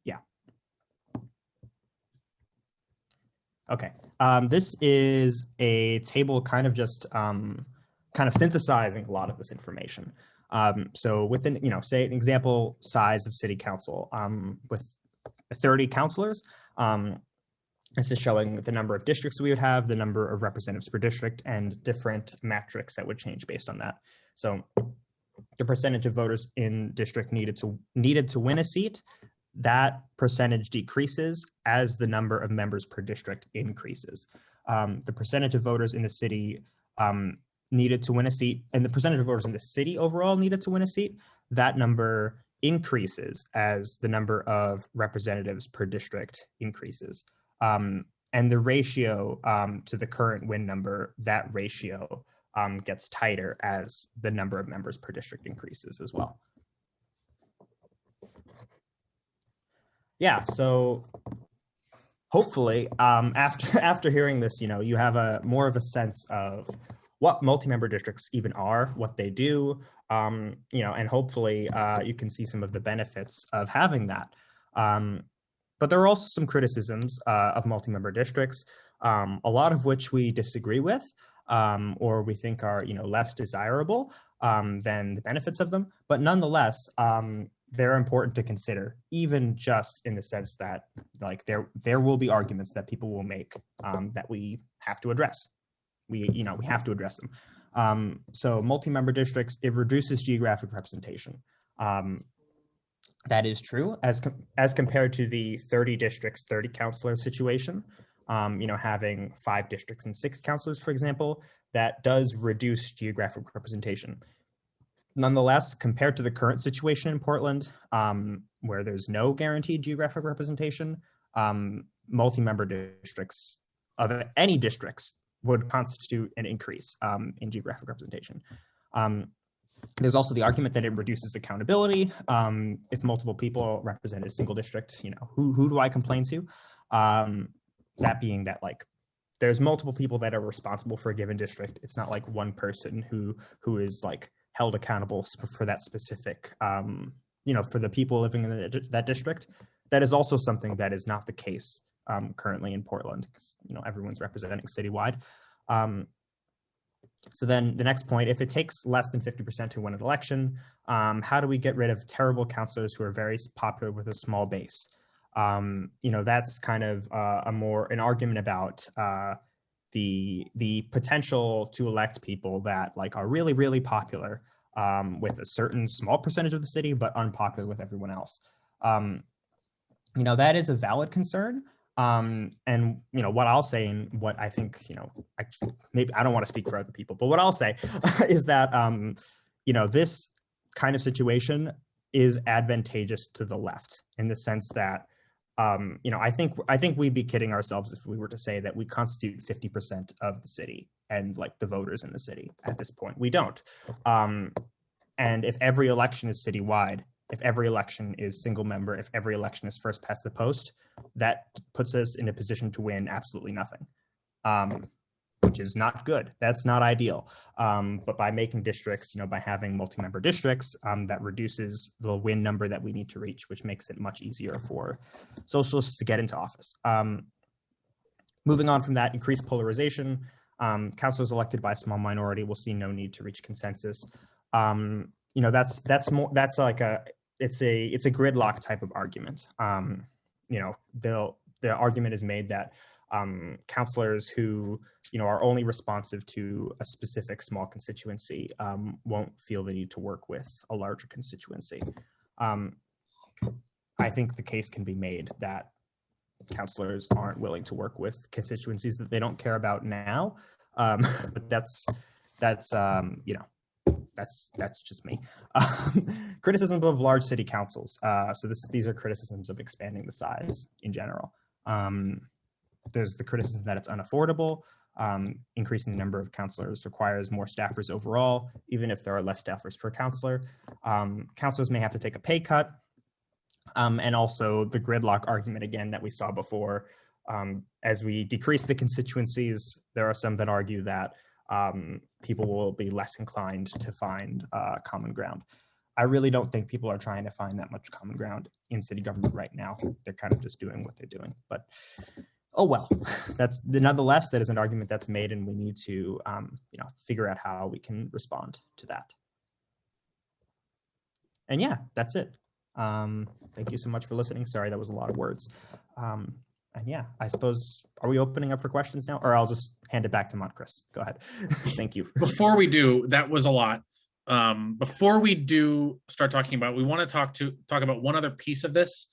Yeah. Okay. This is a table kind of synthesizing a lot of this information. So within, say an example size of city council with 30 councilors, this is showing the number of districts we would have, the number of representatives per district, and different metrics that would change based on that. So the percentage of voters in district needed to win a seat, that percentage decreases as the number of members per district increases. The percentage of voters in the city needed to win a seat, and the percentage of voters in the city overall needed to win a seat, that number increases as the number of representatives per district increases. And the ratio to the current win number, that ratio gets tighter as the number of members per district increases as well. Yeah, so hopefully after hearing this, you have more of a sense of what multi-member districts even are, what they do, and hopefully you can see some of the benefits of having that. But there are also some criticisms of multi-member districts, a lot of which we disagree with, or we think are less desirable than the benefits of them. But nonetheless, they're important to consider, even just in the sense that there will be arguments that people will make that we have to address. We have to address them. So multi-member districts, it reduces geographic representation. That is true as compared to the 30 districts, 30 councillor situation. Having 5 districts and 6 councillors, for example, that does reduce geographic representation. Nonetheless, compared to the current situation in Portland, where there's no guaranteed geographic representation, multi-member districts of any districts would constitute an increase in geographic representation. There's also the argument that it reduces accountability. If multiple people represent a single district, who do I complain to? That being that there's multiple people that are responsible for a given district. It's not like one person who is held accountable for that specific, for the people living in that district. That is also something that is not the case currently in Portland, because everyone's representing citywide. So then the next point, if it takes less than 50% to win an election, how do we get rid of terrible councillors who are very popular with a small base? That's kind of an argument about the potential to elect people that are really, really popular with a certain small percentage of the city, but unpopular with everyone else. That is a valid concern. And what I'll say, and what I think, I don't want to speak for other people, but what I'll say is that, this kind of situation is advantageous to the left in the sense that, I think we'd be kidding ourselves if we were to say that we constitute 50% of the city and the voters in the city at this point. We don't. And if every election is citywide, if every election is single member, if every election is first past the post, that puts us in a position to win absolutely nothing, which is not good. That's not ideal. But by making districts, by having multi-member districts, that reduces the win number that we need to reach, which makes it much easier for socialists to get into office. Moving on from that, increased polarization. Councillors elected by a small minority will see no need to reach consensus. It's a gridlock type of argument. The argument is made that councillors who are only responsive to a specific small constituency won't feel the need to work with a larger constituency. I think the case can be made that councillors aren't willing to work with constituencies that they don't care about now, but that's just me. Criticisms of large city councils. So these are criticisms of expanding the size in general. There's the criticism that it's unaffordable. Increasing the number of councillors requires more staffers overall, even if there are less staffers per councillor. Councillors may have to take a pay cut. And also the gridlock argument again that we saw before. As we decrease the constituencies, there are some that argue that people will be less inclined to find common ground. I really don't think people are trying to find that much common ground in city government right now. They're kind of just doing what they're doing. But oh well, nonetheless, that is an argument that's made, and we need to figure out how we can respond to that. And yeah, that's it. Thank you so much for listening. Sorry, that was a lot of words. And yeah, I suppose, are we opening up for questions now? Or I'll just hand it back to Chris. Go ahead. Thank you. Before we do, that was a lot. Before we do start talking about, we want to talk about one other piece of this,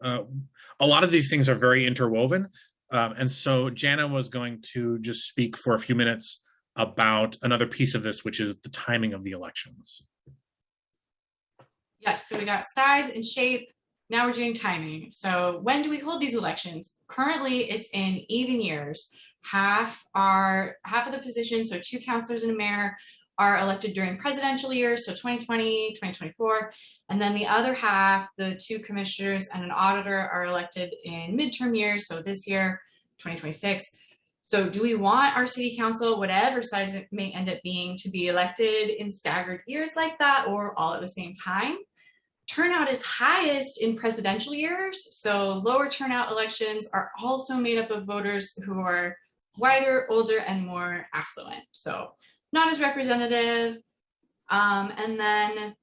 A lot of these things are very interwoven. And so Jana was going to just speak for a few minutes about another piece of this, which is the timing of the elections. Yes, so we got size and shape. Now we're doing timing. So when do we hold these elections? Currently, it's in even years. Half of the positions, so 2 councilors and a mayor, are elected during presidential years, so 2020, 2024. And then the other half, the 2 commissioners and an auditor, are elected in midterm years, so this year, 2026. So do we want our city council, whatever size it may end up being, to be elected in staggered years like that, or all at the same time? Turnout is highest in presidential years, so lower turnout elections are also made up of voters who are whiter, older, and more affluent. So not as representative. And then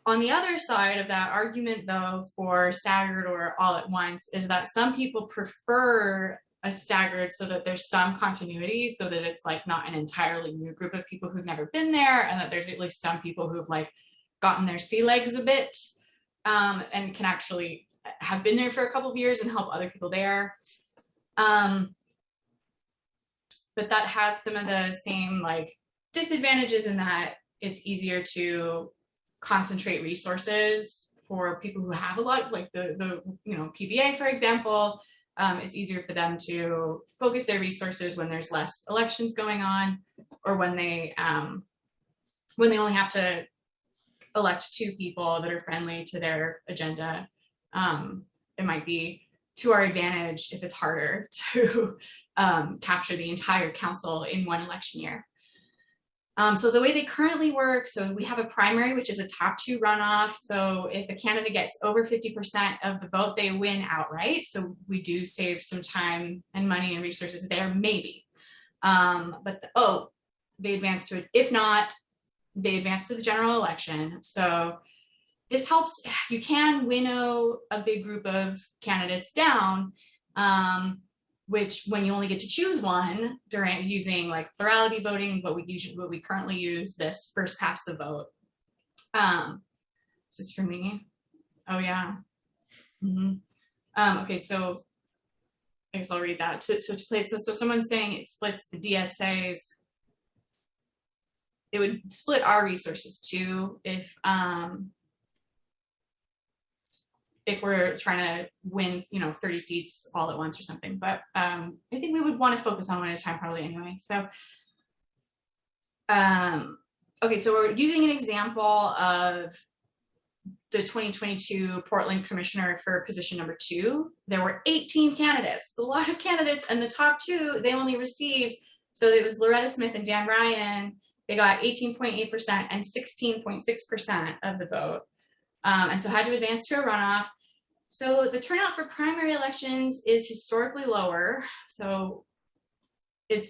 on the other side of that argument, though, for staggered or all at once, is that some people prefer a staggered so that there's some continuity, so that it's like not an entirely new group of people who've never been there, and that there's at least some people who've like gotten their sea legs a bit, and can actually have been there for a couple of years and help other people there. But that has some of the same like disadvantages in that it's easier to concentrate resources for people who have a lot, like the PBA, for example. It's easier for them to focus their resources when there's less elections going on, or when they only have to elect 2 people that are friendly to their agenda. It might be to our advantage if it's harder to capture the entire council in one election year. So the way they currently work, so we have a primary, which is a top 2 runoff. So if a candidate gets over 50% of the vote, they win outright. So we do save some time and money and resources there, maybe. They advance to it. If not, they advance to the general election. So this helps. You can winnow a big group of candidates down, which when you only get to choose one during using like plurality voting, what we currently use, this first past the vote. Is this for me? Oh yeah. Okay, so I guess I'll read that. So someone's saying it splits the DSAs. It would split our resources too if we're trying to win, 30 seats all at once or something. But I think we would want to focus on one at a time probably anyway. So, okay, so we're using an example of the 2022 Portland commissioner for position number 2. There were 18 candidates. It's a lot of candidates, and the top 2, they only received, so it was Loretta Smith and Dan Ryan. They got 18.8% and 16.6% of the vote. And so had to advance to a runoff. So the turnout for primary elections is historically lower. So it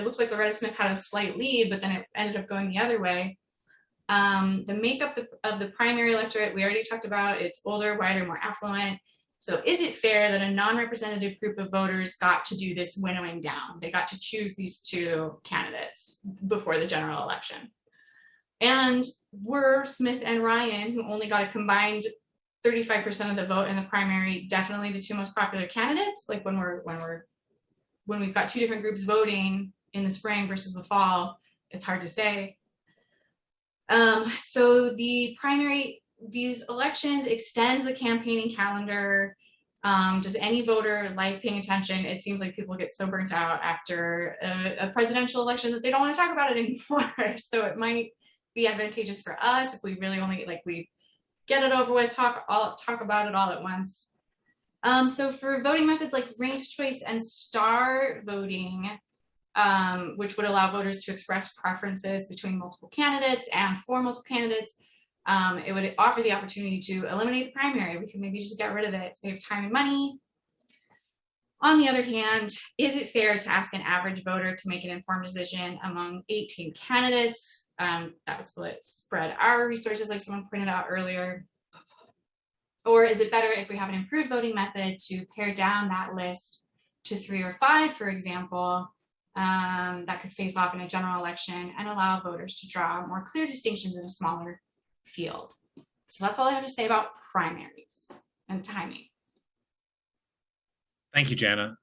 looks like Loretta Smith had a slight lead, but then it ended up going the other way. The makeup of the primary electorate, we already talked about, it's older, whiter, more affluent. So is it fair that a non-representative group of voters got to do this winnowing down? They got to choose these 2 candidates before the general election. And were Smith and Ryan, who only got a combined 35% of the vote in the primary, definitely the 2 most popular candidates? Like when we've got 2 different groups voting in the spring versus the fall, it's hard to say. So the primary, these elections extends the campaigning calendar. Does any voter like paying attention? It seems like people get so burnt out after a presidential election that they don't want to talk about it anymore. So it might be advantageous for us if we really only we get it over with, talk about it all at once. So for voting methods like ranked choice and star voting, which would allow voters to express preferences between multiple candidates and for multiple candidates, it would offer the opportunity to eliminate the primary. We could maybe just get rid of it, save time and money. On the other hand, is it fair to ask an average voter to make an informed decision among 18 candidates? That would spread our resources like someone pointed out earlier. Or is it better if we have an improved voting method to pare down that list to 3 or 5, for example, that could face off in a general election and allow voters to draw more clear distinctions in a smaller field? So that's all I have to say about primaries. and timing. Thank you, Jana.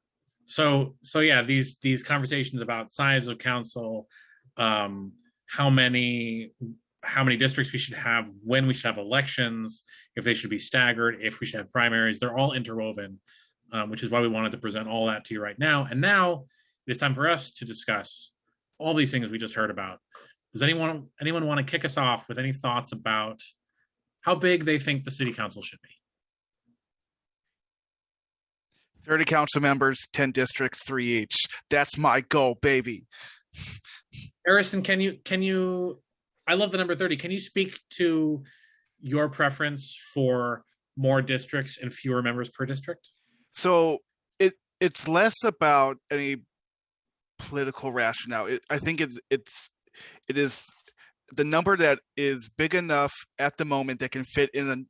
So yeah, these conversations about size of council, how many districts we should have, when we should have elections, if they should be staggered, if we should have primaries, they're all interwoven, which is why we wanted to present all that to you right now. And now it's time for us to discuss all these things we just heard about. Does anyone want to kick us off with any thoughts about how big they think the city council should be? 30 council members, 10 districts, 3 each. That's my goal, baby. Harrison, can you, I love the number 30. Can you speak to your preference for more districts and fewer members per district? So it's less about any political rationale. I think it is the number that is big enough at the moment that can fit in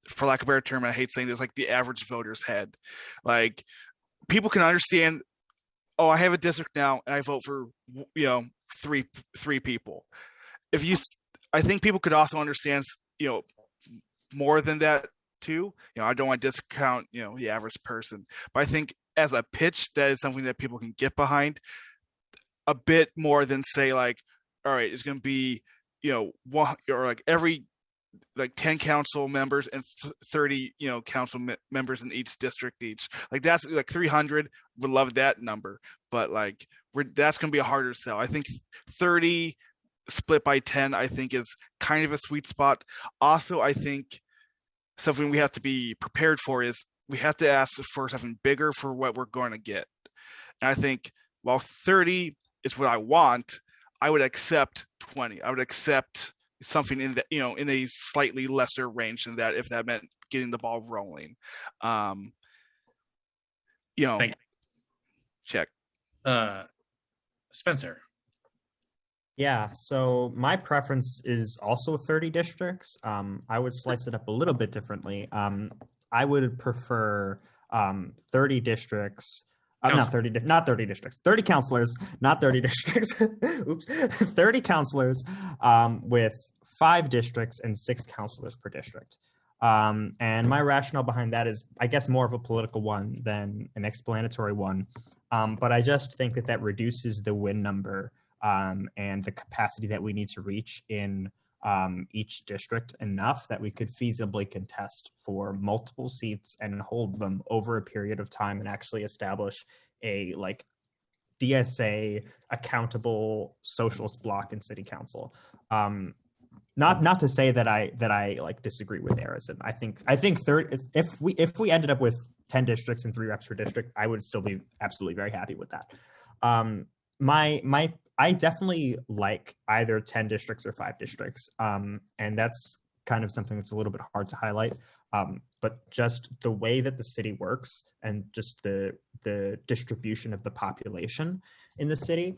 for lack of a better term, I hate saying this, like the average voter's head. Like people can understand, oh, I have a district now and I vote for, three people. I think people could also understand, more than that too. I don't want to discount, the average person, but I think as a pitch, that is something that people can get behind a bit more than say like, all right, it's going to be, one or like every 10 council members and 30 council members in each district each. Like that's like 300. Would love that number, but like that's gonna be a harder sell. I think 30 split by 10 I think is kind of a sweet spot. Also, I think something we have to be prepared for is we have to ask for something bigger for what we're going to get. And I think while 30 is what I want, I would accept 20. I would accept something in that, in a slightly lesser range than that, if that meant getting the ball rolling. Check. Spencer. Yeah, so my preference is also 30 districts. I would slice it up a little bit differently. I would prefer 30 districts. Not 30 districts, 30 counselors, not 30 districts. Oops, 30 counselors with 5 districts and 6 counselors per district. And my rationale behind that is, I guess, more of a political one than an explanatory one. But I just think that reduces the win number and the capacity that we need to reach in each district enough that we could feasibly contest for multiple seats and hold them over a period of time and actually establish a DSA accountable socialist bloc in city council. Not to say that I disagree with Harrison. I think 30, if we ended up with 10 districts and 3 reps per district, I would still be absolutely very happy with that. I definitely like either 10 districts or 5 districts. And that's kind of something that's a little bit hard to highlight. But just the way that the city works and just the distribution of the population in the city,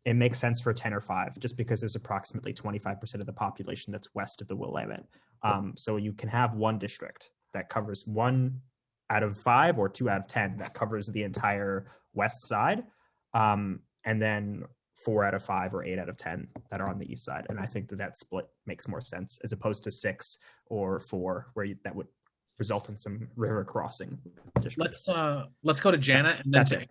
it makes sense for 10 or 5, just because there's approximately 25% of the population that's west of the Willamette. So you can have one district that covers 1 out of 5 or 2 out of 10 that covers the entire west side. And then 4 out of 5 or 8 out of 10 that are on the east side. And I think that split makes more sense as opposed to 6 or 4, where that would result in some river crossing districts. Let's go to Jana and then That's it.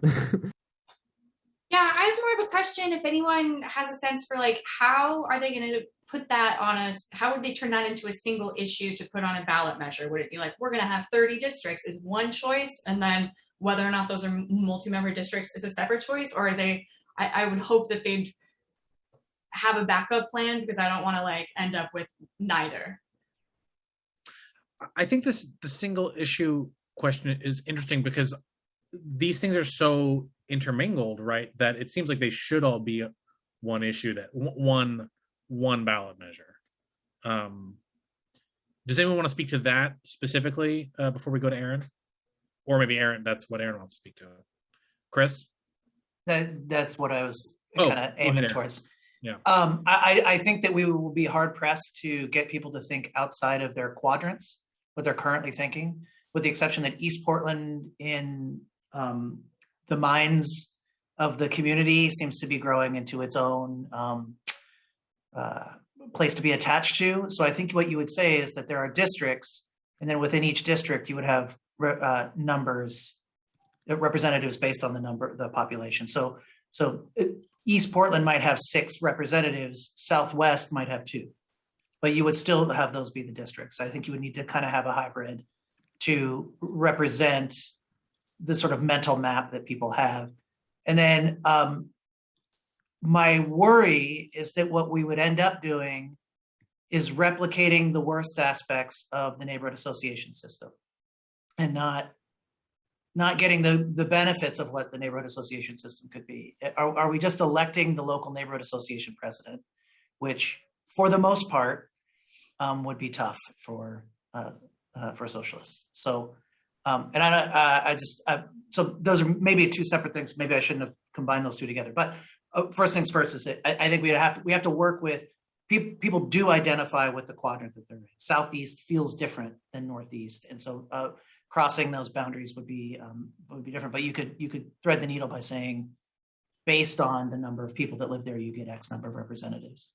Yeah, I have more of a question. If anyone has a sense for how are they going to put that on us? How would they turn that into a single issue to put on a ballot measure? Would it be we're going to have 30 districts is one choice, and then whether or not those are multi-member districts is a separate choice? Or are they, I would hope that they'd have a backup plan, because I don't want to end up with neither. I think the single issue question is interesting because these things are so intermingled, right? That it seems like they should all be one issue, that one ballot measure. Does anyone want to speak to that specifically before we go to Aaron? Or maybe Aaron, that's what Aaron wants to speak to. Chris? That's what I was kind of aiming towards. Yeah. I think that we will be hard pressed to get people to think outside of their quadrants, what they're currently thinking, with the exception that East Portland in the minds of the community seems to be growing into its own place to be attached to. So I think what you would say is that there are districts And then within each district, you would have representatives based on the population. So East Portland might have 6 representatives, Southwest might have 2, but you would still have those be the districts. I think you would need to kind of have a hybrid to represent the sort of mental map that people have. And then my worry is that what we would end up doing is replicating the worst aspects of the neighborhood association system and not getting the benefits of what the neighborhood association system could be. Are we just electing the local neighborhood association president, which for the most part would be tough for socialists. So, so those are maybe 2 separate things. Maybe I shouldn't have combined those 2 together. But first things first is that I think we have to work with people do identify with the quadrant that they're in. Southeast feels different than Northeast, and so crossing those boundaries would be different. But you could thread the needle by saying, based on the number of people that live there, you get X number of representatives.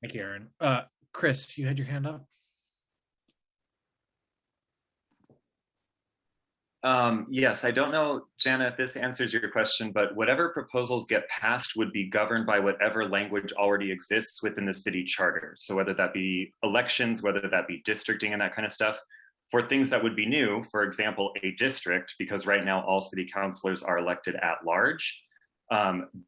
Thank you, Aaron. Chris, you had your hand up. Yes, I don't know, Jana, if this answers your question, but whatever proposals get passed would be governed by whatever language already exists within the city charter. So whether that be elections, whether that be districting and that kind of stuff. For things that would be new, for example, a district, because right now all city councilors are elected at large,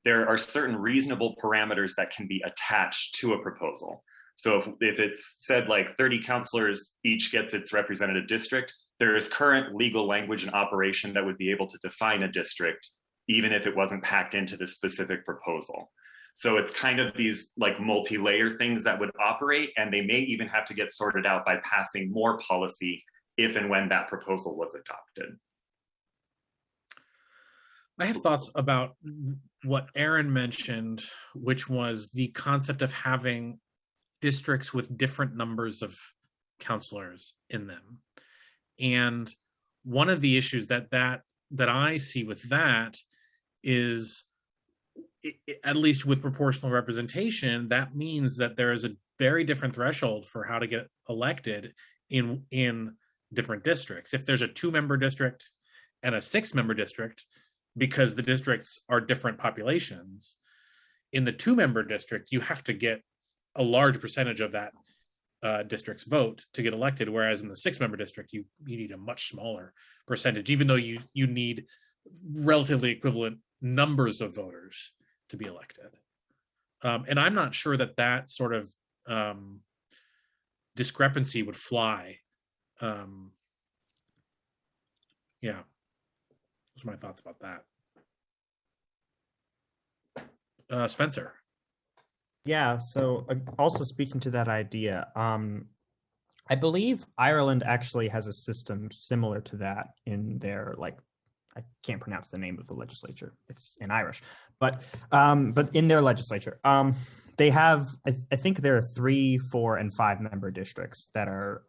there are certain reasonable parameters that can be attached to a proposal. So if it's said like 30 councilors each gets its representative district, there is current legal language in operation that would be able to define a district, even if it wasn't packed into the specific proposal. So it's kind of these like multi-layer things that would operate, and they may even have to get sorted out by passing more policy if and when that proposal was adopted. I have thoughts about what Aaron mentioned, which was the concept of having districts with different numbers of councilors in them. And one of the issues that I see with that is, at least with proportional representation, that means that there is a very different threshold for how to get elected in different districts. If there's a 2-member district and a 6-member district, because the districts are different populations, in the 2-member district, you have to get a large percentage of that district's vote to get elected, whereas in the 6-member district, you need a much smaller percentage, even though you need relatively equivalent numbers of voters to be elected. And I'm not sure that sort of discrepancy would fly. Yeah, those are my thoughts about that. Spencer. Yeah, so also speaking to that idea, I believe Ireland actually has a system similar to that in their, like, I can't pronounce the name of the legislature, it's in Irish, but in their legislature, they have, I think there are 3, 4, and 5-member districts that are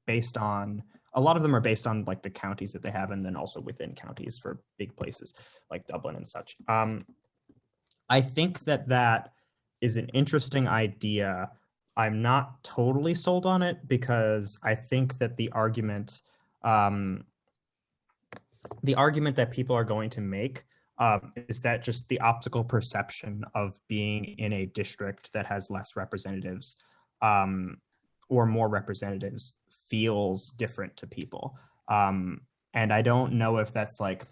based on, a lot of them are based on like the counties that they have, and then also within counties for big places like Dublin and such. I think that is an interesting idea. I'm not totally sold on it, because I think that the argument that people are going to make is that just the optical perception of being in a district that has less representatives or more representatives feels different to people. And I don't know if that's like,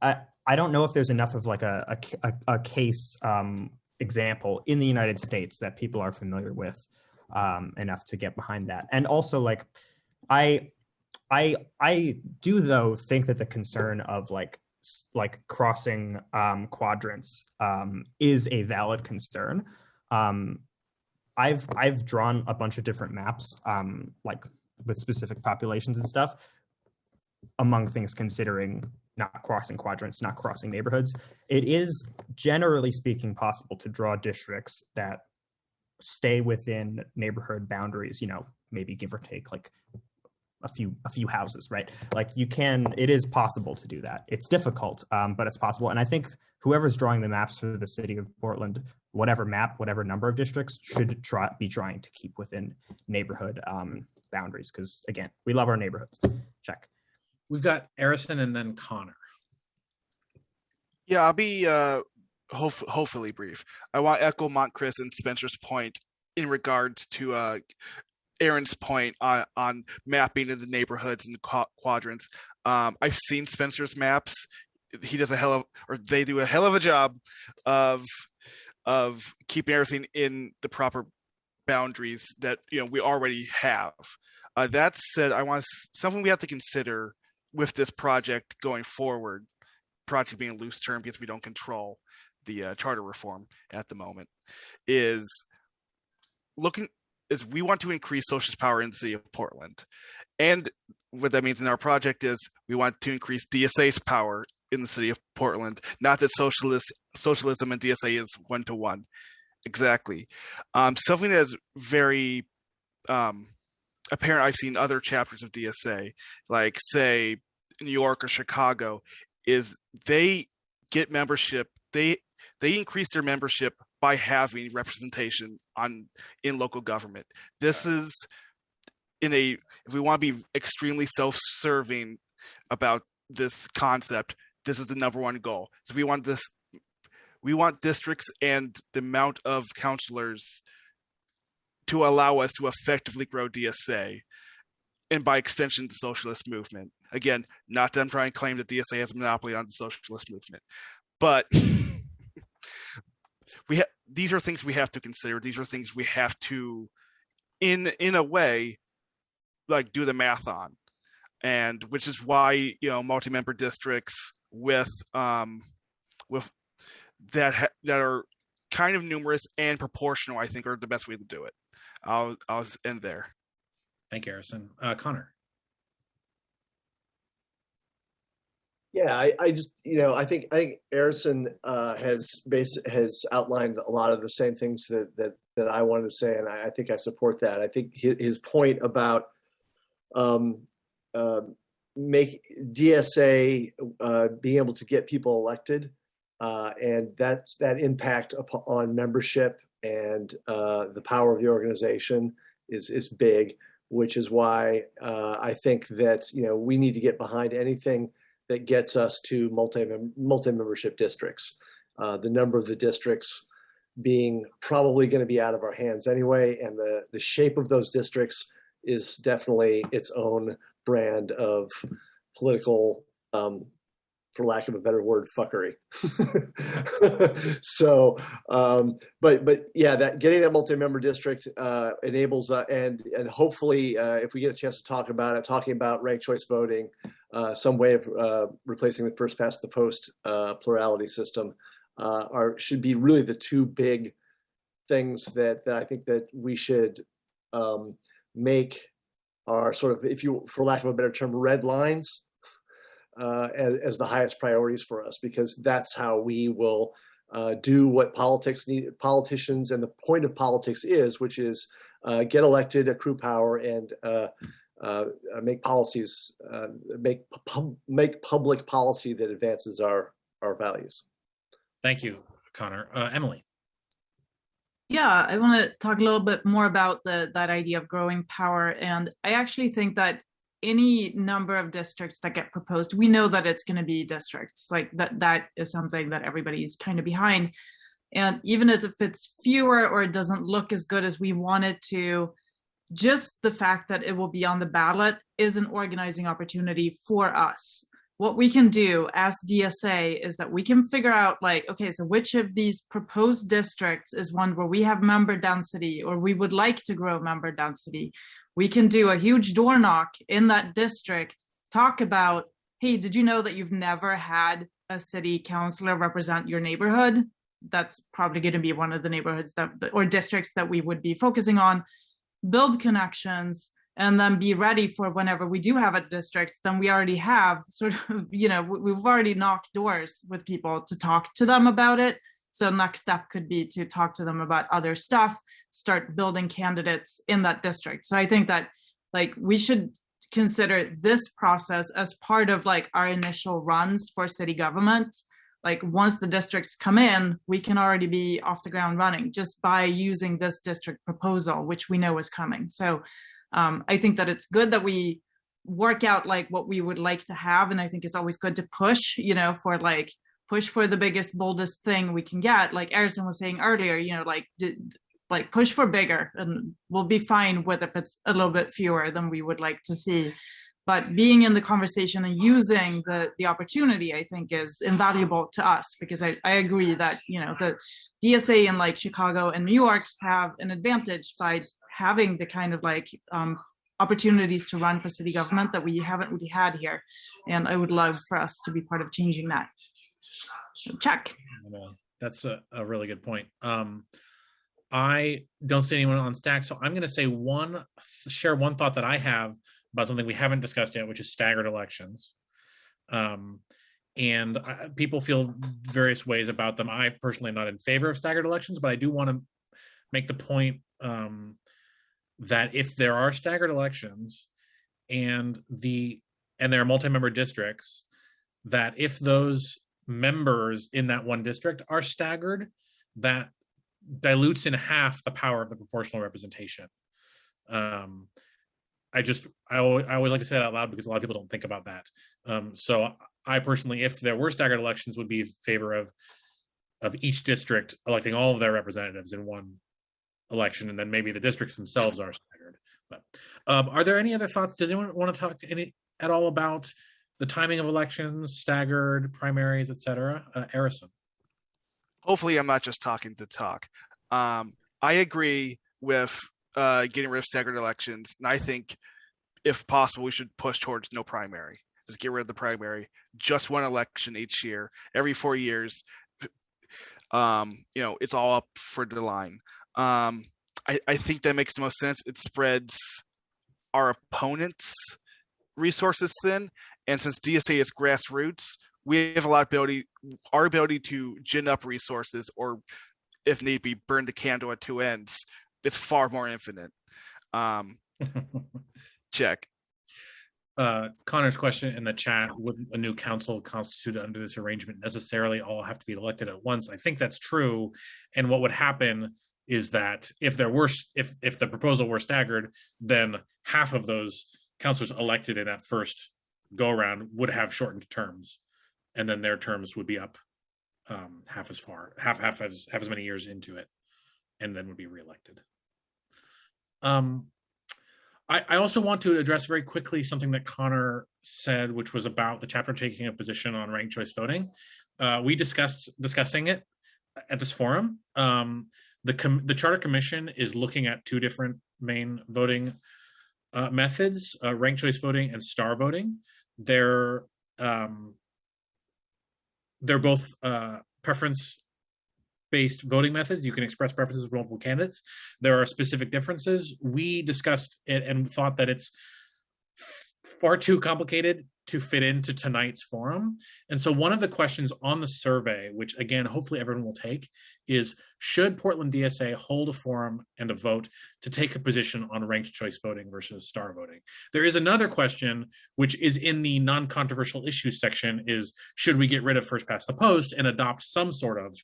I don't know if there's enough of like a case example in the United States that people are familiar with enough to get behind that. And also, like, I do though think that the concern of like crossing quadrants is a valid concern. I've drawn a bunch of different maps, like with specific populations and stuff, among things considering not crossing quadrants, not crossing neighborhoods. It is, generally speaking, possible to draw districts that stay within neighborhood boundaries, you know, maybe give or take like a few houses, right? Like you can, it is possible to do that. It's difficult, but it's possible. And I think whoever's drawing the maps for the city of Portland, whatever map, whatever number of districts, should be trying to keep within neighborhood boundaries because, again, we love our neighborhoods. Check. We've got Harrison and then Connor. Yeah, I'll be hopefully brief. I want to echo Montchris and Spencer's point in regards to Aaron's point on mapping in the neighborhoods and the quadrants. I've seen Spencer's maps. He does they do a hell of a job of keeping everything in the proper boundaries that we already have. That said, something we have to consider with this project going forward. Project being a loose term because we don't control the charter reform at the moment. We want to increase socialist power in the city of Portland, and what that means in our project is we want to increase DSA's power in the city of Portland. Not that socialism and DSA is 1-to-1. Exactly. Something that is very apparent I've seen other chapters of DSA, like say New York or Chicago, is they get membership. They increase their membership by having representation in local government. This is if we want to be extremely self-serving about this concept, this is the number one goal. So we want districts and the amount of councilors to allow us to effectively grow DSA, and by extension, the socialist movement. Again, not that I'm trying to claim that DSA has a monopoly on the socialist movement, but these are things we have to consider. These are things we have to, in a way, like do the math on, and which is why multi-member districts with that are kind of numerous and proportional, I think, are the best way to do it. I'll end there. Thank you, Harrison. Connor. Yeah, I just I think Harrison has outlined a lot of the same things that I wanted to say, and I think I support that. I think his point about make DSA being able to get people elected, and that impact on membership and the power of the organization is big, which is why I think that we need to get behind anything that gets us to multi-membership districts. The number of the districts being probably going to be out of our hands anyway, and the shape of those districts is definitely its own brand of political, for lack of a better word, fuckery. So, but yeah, that getting that multi-member district enables, and hopefully, if we get a chance to talk about it, talking about ranked choice voting, some way of replacing the first past the post plurality system, should be really the two big things that I think that we should make our sort of, for lack of a better term, red lines as the highest priorities for us, because that's how we will do what politicians and the point of politics is, which is get elected, accrue power, and make policies, make public policy that advances our values. Thank you, Connor. Emily. Yeah, I want to talk a little bit more about that idea of growing power. And I actually think that any number of districts that get proposed, we know that it's going to be districts. Like that is something that everybody's kind of behind. And even if it's fewer or it doesn't look as good as we want it to, just the fact that it will be on the ballot is an organizing opportunity for us. What we can do as DSA is that we can figure out, like, okay, so which of these proposed districts is one where we have member density or we would like to grow member density. We can do a huge door knock in that district, talk about, hey, did you know that you've never had a city councilor represent your neighborhood? That's probably going to be one of the neighborhoods or districts that we would be focusing on. Build connections, and then be ready for whenever we do have a district, then we already have sort of, we've already knocked doors with people to talk to them about it. So next step could be to talk to them about other stuff, start building candidates in that district. So I think that we should consider this process as part of our initial runs for city government. Once the districts come in, we can already be off the ground running just by using this district proposal, which we know is coming. So I think that it's good that we work out like what we would like to have, and I think it's always good to push, for like push for the biggest, boldest thing we can get. Like Erison was saying earlier, like push for bigger, and we'll be fine with if it's a little bit fewer than we would like to see. But being in the conversation and using the opportunity, I think, is invaluable to us, because I agree that, the DSA in like Chicago and New York have an advantage by having the kind of like opportunities to run for city government that we haven't really had here. And I would love for us to be part of changing that. So check. That's a really good point. I don't see anyone on stack, so I'm going to share one thought that I have about something we haven't discussed yet, which is staggered elections. People feel various ways about them. I personally am not in favor of staggered elections, but I do want to make the point that if there are staggered elections and there are multi-member districts, that if those members in that one district are staggered, that dilutes in half the power of the proportional representation. I always like to say that out loud because a lot of people don't think about that. So I personally, if there were staggered elections, would be in favor of each district electing all of their representatives in one election, and then maybe the districts themselves are staggered. But are there any other thoughts? Does anyone want to talk at all about the timing of elections, staggered primaries, etc.? Erison. Hopefully, I'm not just talking to talk. I agree with getting rid of staggered elections, and I think, if possible, we should push towards no primary. Just get rid of the primary. Just one election each year, every 4 years. It's all up for the line. I think that makes the most sense. It spreads our opponents' resources thin, and since DSA is grassroots, we have our ability to gin up resources, or if need be, burn the candle at two ends. It's far more infinite. Check. Connor's question in the chat: would a new council constituted under this arrangement necessarily all have to be elected at once? I think that's true. And what would happen is that if the proposal were staggered, then half of those councilors elected in that first go around would have shortened terms, and then their terms would be up half as many years into it, and then would be reelected. I also want to address very quickly something that Connor said, which was about the chapter taking a position on ranked choice voting. We discussing it at this forum. The Charter Commission is looking at two different main voting methods: ranked choice voting and star voting. They're both preference-based voting methods. You can express preferences for multiple candidates. There are specific differences. We discussed it and thought that it's far too complicated to fit into tonight's forum. And so one of the questions on the survey, which again, hopefully everyone will take, is should Portland DSA hold a forum and a vote to take a position on ranked choice voting versus star voting? There is another question, which is in the non-controversial issues section, is should we get rid of first past the post and adopt some sort of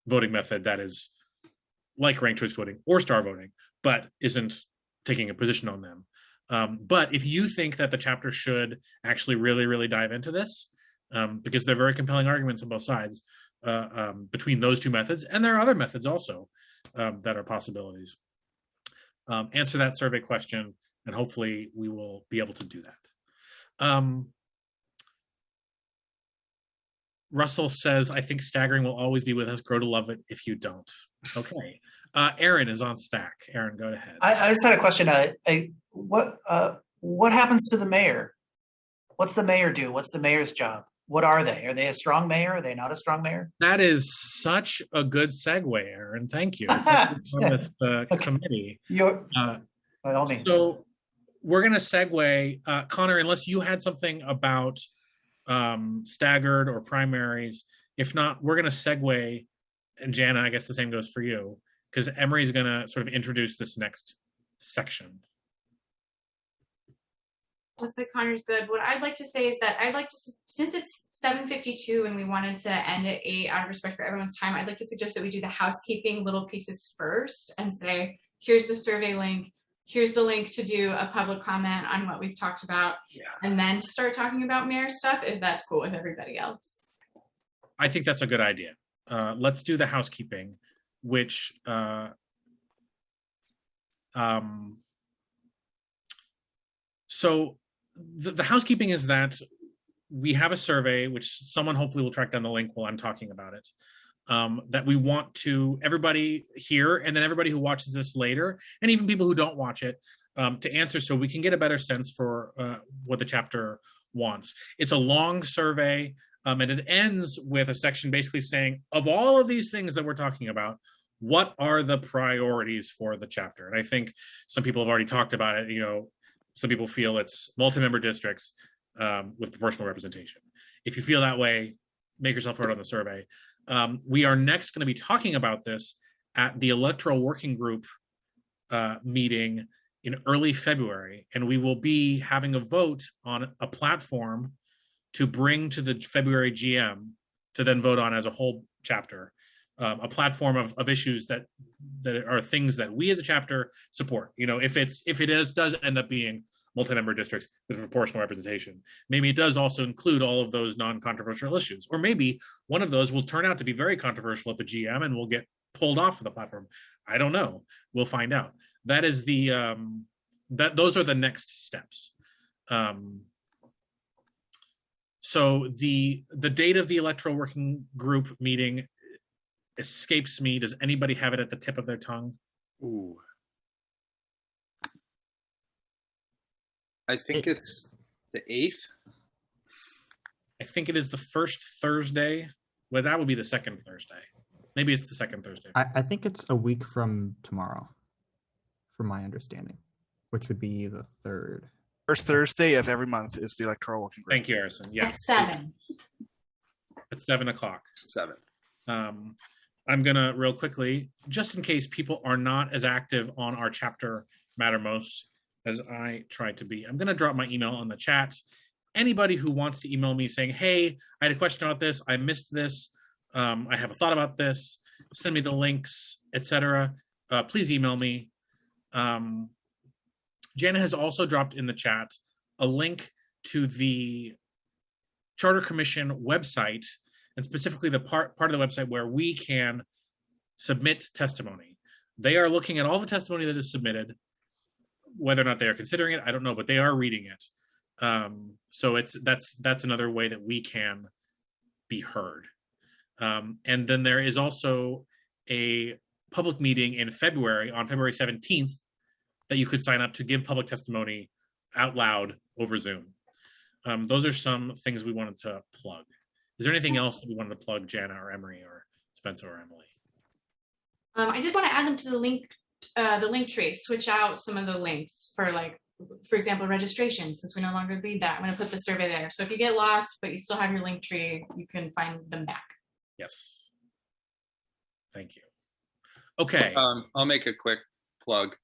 voting method that is like ranked choice voting or star voting, but isn't taking a position on them? But if you think that the chapter should actually really, really dive into this, because they're very compelling arguments on both sides between those two methods, and there are other methods also that are possibilities. Answer that survey question, and hopefully we will be able to do that. Russell says, I think staggering will always be with us. Grow to love it if you don't. Okay. Aaron is on stack. Aaron, go ahead. I just had a question. What happens to the mayor? What's the mayor do? What's the mayor's job? What are they? Are they a strong mayor? Are they not a strong mayor? That is such a good segue, Aaron. Thank you. On this committee. By all means. So we're going to segue. Connor, unless you had something about staggered or primaries. If not, we're going to segue. And Jana, I guess the same goes for you, because Emery is going to sort of introduce this next section. Looks like Connor's good. What I'd like to say is that I'd like to, since it's 7:52 and we wanted to end at 8 out of respect for everyone's time, I'd like to suggest that we do the housekeeping little pieces first and say, here's the survey link. here's the link to do a public comment on what we've talked about, and then start talking about mayor stuff, if that's cool with everybody else. I think that's a good idea. Let's do the housekeeping, which so the housekeeping is that we have a survey, which someone hopefully will track down the link while I'm talking about it, that we want to everybody here, and then everybody who watches this later, and even people who don't watch it, to answer, so we can get a better sense for what the chapter wants. It's a long survey, and it ends with a section basically saying, of all of these things that we're talking about, what are the priorities for the chapter? And I think some people have already talked about it. You know, some people feel it's multi-member districts with proportional representation. If you feel that way, make yourself heard on the survey. We are next going to be talking about this at the Electoral Working Group meeting in early February, and we will be having a vote on a platform to bring to the February GM to then vote on as a whole chapter, a platform of issues that are things that we as a chapter support. You know, if it does end up being multi-member districts with proportional representation, maybe it does also include all of those non-controversial issues, or maybe one of those will turn out to be very controversial at the GM and will get pulled off of the platform. I don't know. We'll find out. That is the those are the next steps. So the date of the Electoral Working Group meeting escapes me. Does anybody have it at the tip of their tongue? Ooh. I think it's the 8th. I think it is the first Thursday. Well, that would be the second Thursday. Maybe it's the second Thursday. I think it's a week from tomorrow, from my understanding, which would be the 3rd. First Thursday of every month is the Electoral Working Group. Thank you, Harrison. Yeah. At 7. At 7 o'clock. 7. I'm gonna real quickly, just in case people are not as active on our chapter Mattermost as I try to be, I'm gonna drop my email on the chat. Anybody who wants to email me saying, hey, I had a question about this, I missed this, I have a thought about this, send me the links, etc. Please email me. Jana has also dropped in the chat a link to the Charter Commission website, and specifically the part of the website where we can submit testimony. They are looking at all the testimony that is submitted. Whether or not they are considering it, I don't know, but they are reading it. So that's another way that we can be heard. And then there is also a public meeting in February, on February 17th, that you could sign up to give public testimony out loud over Zoom. Those are some things we wanted to plug. Is there anything else that we wanted to plug, Jana or Emery or Spencer or Emily? I just want to add them to the link tree, switch out some of the links for, like, for example, registration, since we no longer need that. I'm going to put the survey there. So if you get lost, but you still have your link tree, you can find them back. Yes. Thank you. Okay. I'll make a quick plug.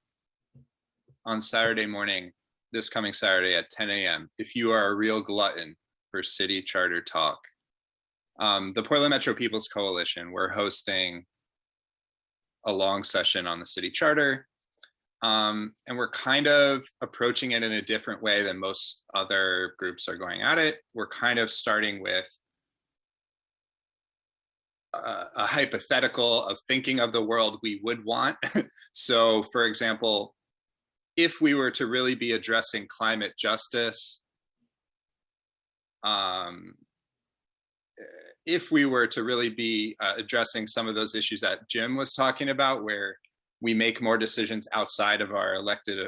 On Saturday morning, this coming Saturday at 10 a.m., if you are a real glutton for City Charter Talk, the Portland Metro People's Coalition, we're hosting a long session on the city charter. And we're kind of approaching it in a different way than most other groups are going at it. We're kind of starting with a hypothetical of thinking of the world we would want. So, for example, if we were to really be addressing climate justice, if we were to really be addressing some of those issues that Jim was talking about, where we make more decisions outside of our elected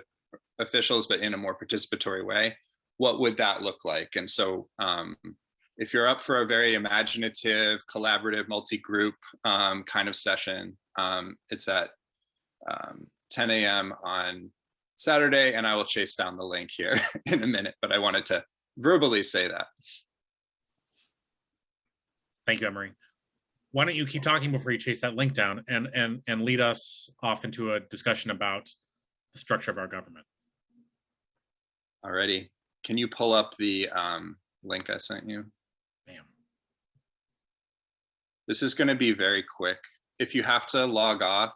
officials, but in a more participatory way, what would that look like? And so if you're up for a very imaginative, collaborative, multi-group kind of session, it's at 10 a.m. on Saturday, and I will chase down the link here in a minute, but I wanted to verbally say that. Thank you, Emery. Why don't you keep talking before you chase that link down and lead us off into a discussion about the structure of our government. Alrighty. Can you pull up the link I sent you? Bam. This is going to be very quick. If you have to log off,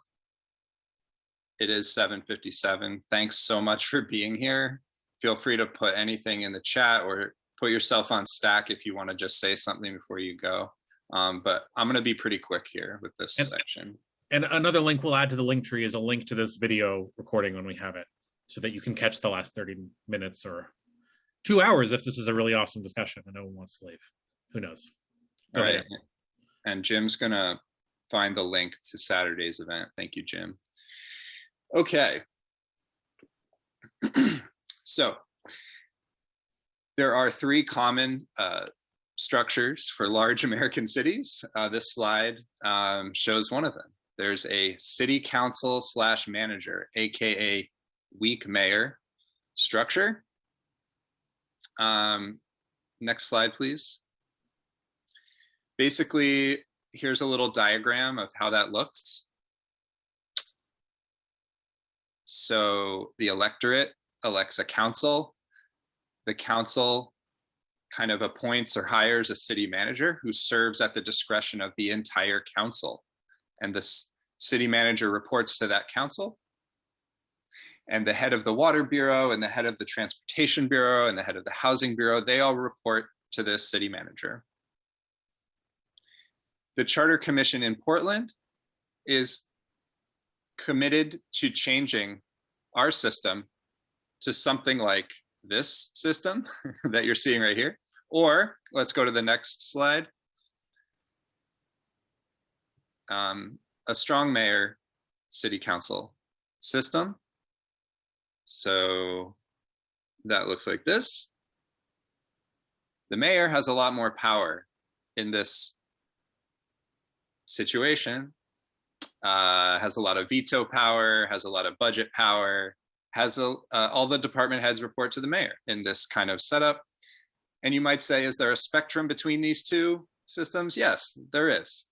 It is 7:57. Thanks so much for being here. Feel free to put anything in the chat or put yourself on stack if you want to just say something before you go. But I'm going to be pretty quick here with this section. And another link we'll add to the link tree is a link to this video recording when we have it, so that you can catch the last 30 minutes or 2 hours if this is a really awesome discussion and no one wants to leave. Who knows? All right. And Jim's going to find the link to Saturday's event. Thank you, Jim. Okay. So there are 3 common structures for large American cities. This slide shows one of them. There's a city council / manager, AKA weak mayor structure. Next slide, please. Basically, here's a little diagram of how that looks. So the electorate elects a council. The council kind of appoints or hires a city manager who serves at the discretion of the entire council. And this city manager reports to that council. And the head of the Water Bureau and the head of the Transportation Bureau and the head of the Housing Bureau, they all report to this city manager. The Charter Commission in Portland is committed to changing our system to something like this system that you're seeing right here. Or let's go to the next slide. A strong mayor city council system. So that looks like this. The mayor has a lot more power in this situation, has a lot of veto power, has a lot of budget power, has all the department heads report to the mayor in this kind of setup. And you might say, is there a spectrum between these two systems? Yes, there is.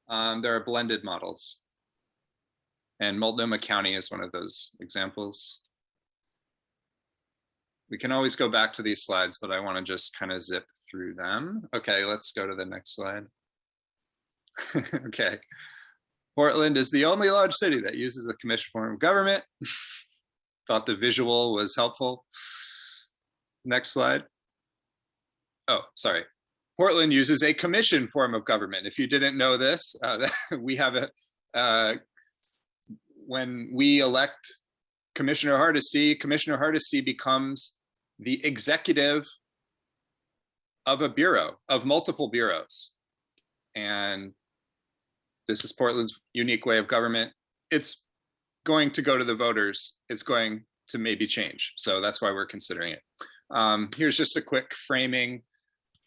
There are blended models. And Multnomah County is one of those examples. We can always go back to these slides, but I want to just kind of zip through them. Okay, let's go to the next slide. Okay. Portland is the only large city that uses a commission form of government. Thought the visual was helpful. Next slide. Oh, sorry. Portland uses a commission form of government. If you didn't know this, we have a, when we elect Commissioner Hardesty becomes the executive of a bureau, of multiple bureaus. And this is Portland's unique way of government. It's going to go to the voters. It's going to maybe change. So that's why we're considering it. Here's just a quick framing.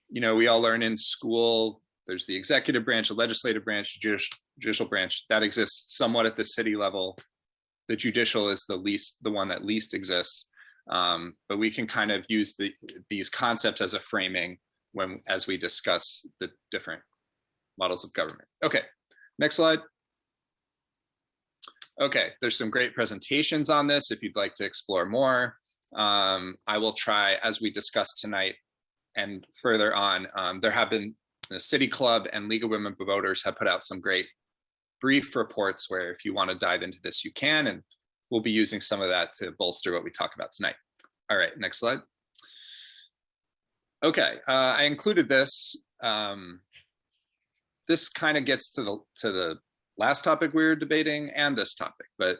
You know, we all learn in school, there's the executive branch, the legislative branch, judicial branch that exists somewhat at the city level. The judicial is the one that least exists. But we can kind of use these concepts as a framing as we discuss the different models of government. Okay, next slide. Okay, there's some great presentations on this if you'd like to explore more. I will try, as we discussed tonight and further on, there have been the City Club and League of Women Voters have put out some great brief reports where if you want to dive into this, you can, and we'll be using some of that to bolster what we talk about tonight. All right, next slide. Okay, I included this. This kind of gets to the last topic we were debating and this topic, but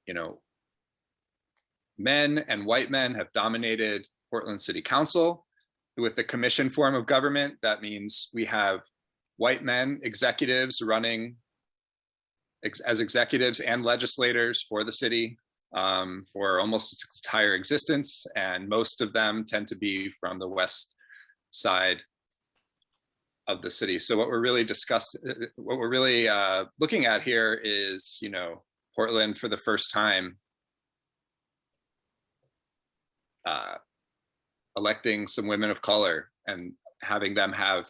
you know, men and white men have dominated Portland City Council. With the commission form of government, that means we have white men executives running as executives and legislators for the city for almost its entire existence, and most of them tend to be from the west side of the city. So what we're really looking at here is, you know, Portland for the first time electing some women of color and having them have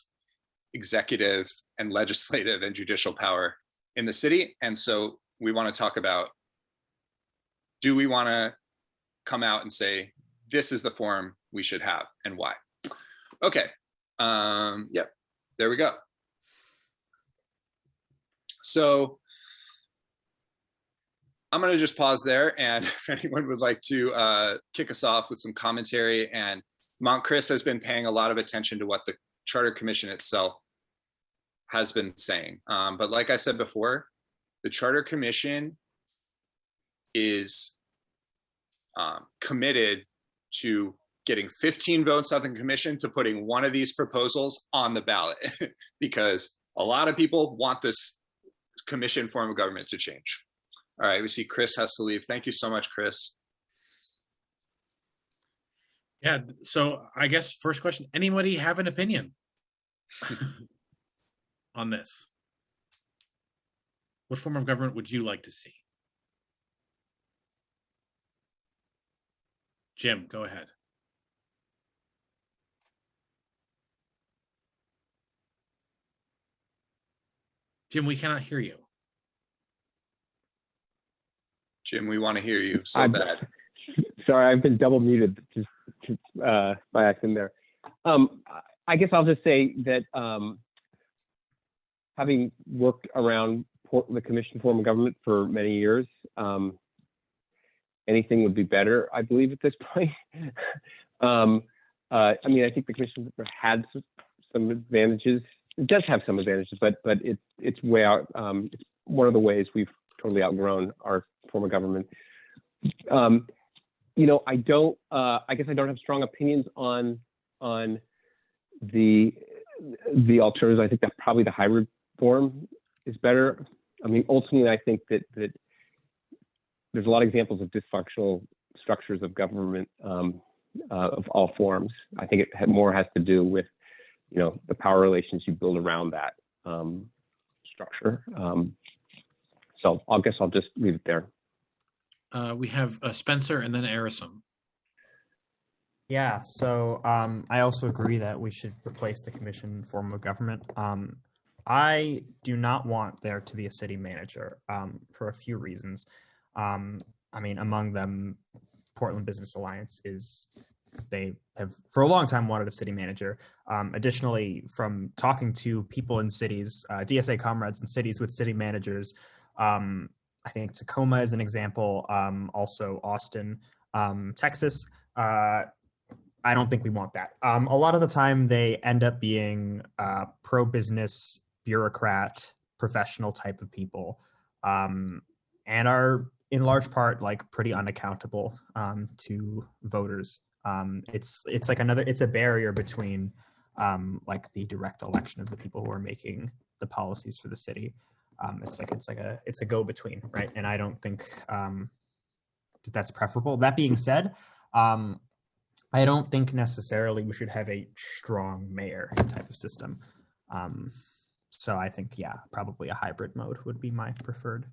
executive and legislative and judicial power in the city. And so we want to talk about, do we want to come out and say, this is the form we should have and why? Okay, yeah, there we go. So I'm going to just pause there, and if anyone would like to kick us off with some commentary. And Chris has been paying a lot of attention to what the Charter Commission itself has been saying. But like I said before, the Charter Commission is committed to getting 15 votes on the commission to putting one of these proposals on the ballot because a lot of people want this commission form of government to change. All right, we see Chris has to leave. Thank you so much, Chris. Yeah, so I guess first question, anybody have an opinion on this? What form of government would you like to see? Jim, go ahead. Jim, we cannot hear you. Jim, we want to hear you so bad. Sorry, I've been double muted just by accident there. I guess I'll just say that having worked around the commission form of government for many years, anything would be better, I believe, at this point. I mean, I think the commission had some advantages. It does have some advantages, but it's way out. It's one of the ways we've totally outgrown our form of government. You know, I guess I don't have strong opinions on the alternatives. I think that probably the hybrid form is better. I mean, ultimately, I think that there's a lot of examples of dysfunctional structures of government of all forms. I think it more has to do with, you know, the power relations you build around that structure. So I guess I'll just leave it there. We have Spencer and then Arison. Yeah, so I also agree that we should replace the commission form of government. I do not want there to be a city manager for a few reasons. I mean, among them, Portland Business Alliance they have for a long time wanted a city manager. Additionally, from talking to people in cities, DSA comrades in cities with city managers, I think Tacoma is an example, also Austin, Texas. I don't think we want that. A lot of the time they end up being pro-business, bureaucrat, professional type of people, and are in large part like pretty unaccountable to voters. It's like it's a barrier between like the direct election of the people who are making the policies for the city. It's a go-between, right? And I don't think that's preferable. That being said, I don't think necessarily we should have a strong mayor type of system. So I think, yeah, probably a hybrid mode would be my preferred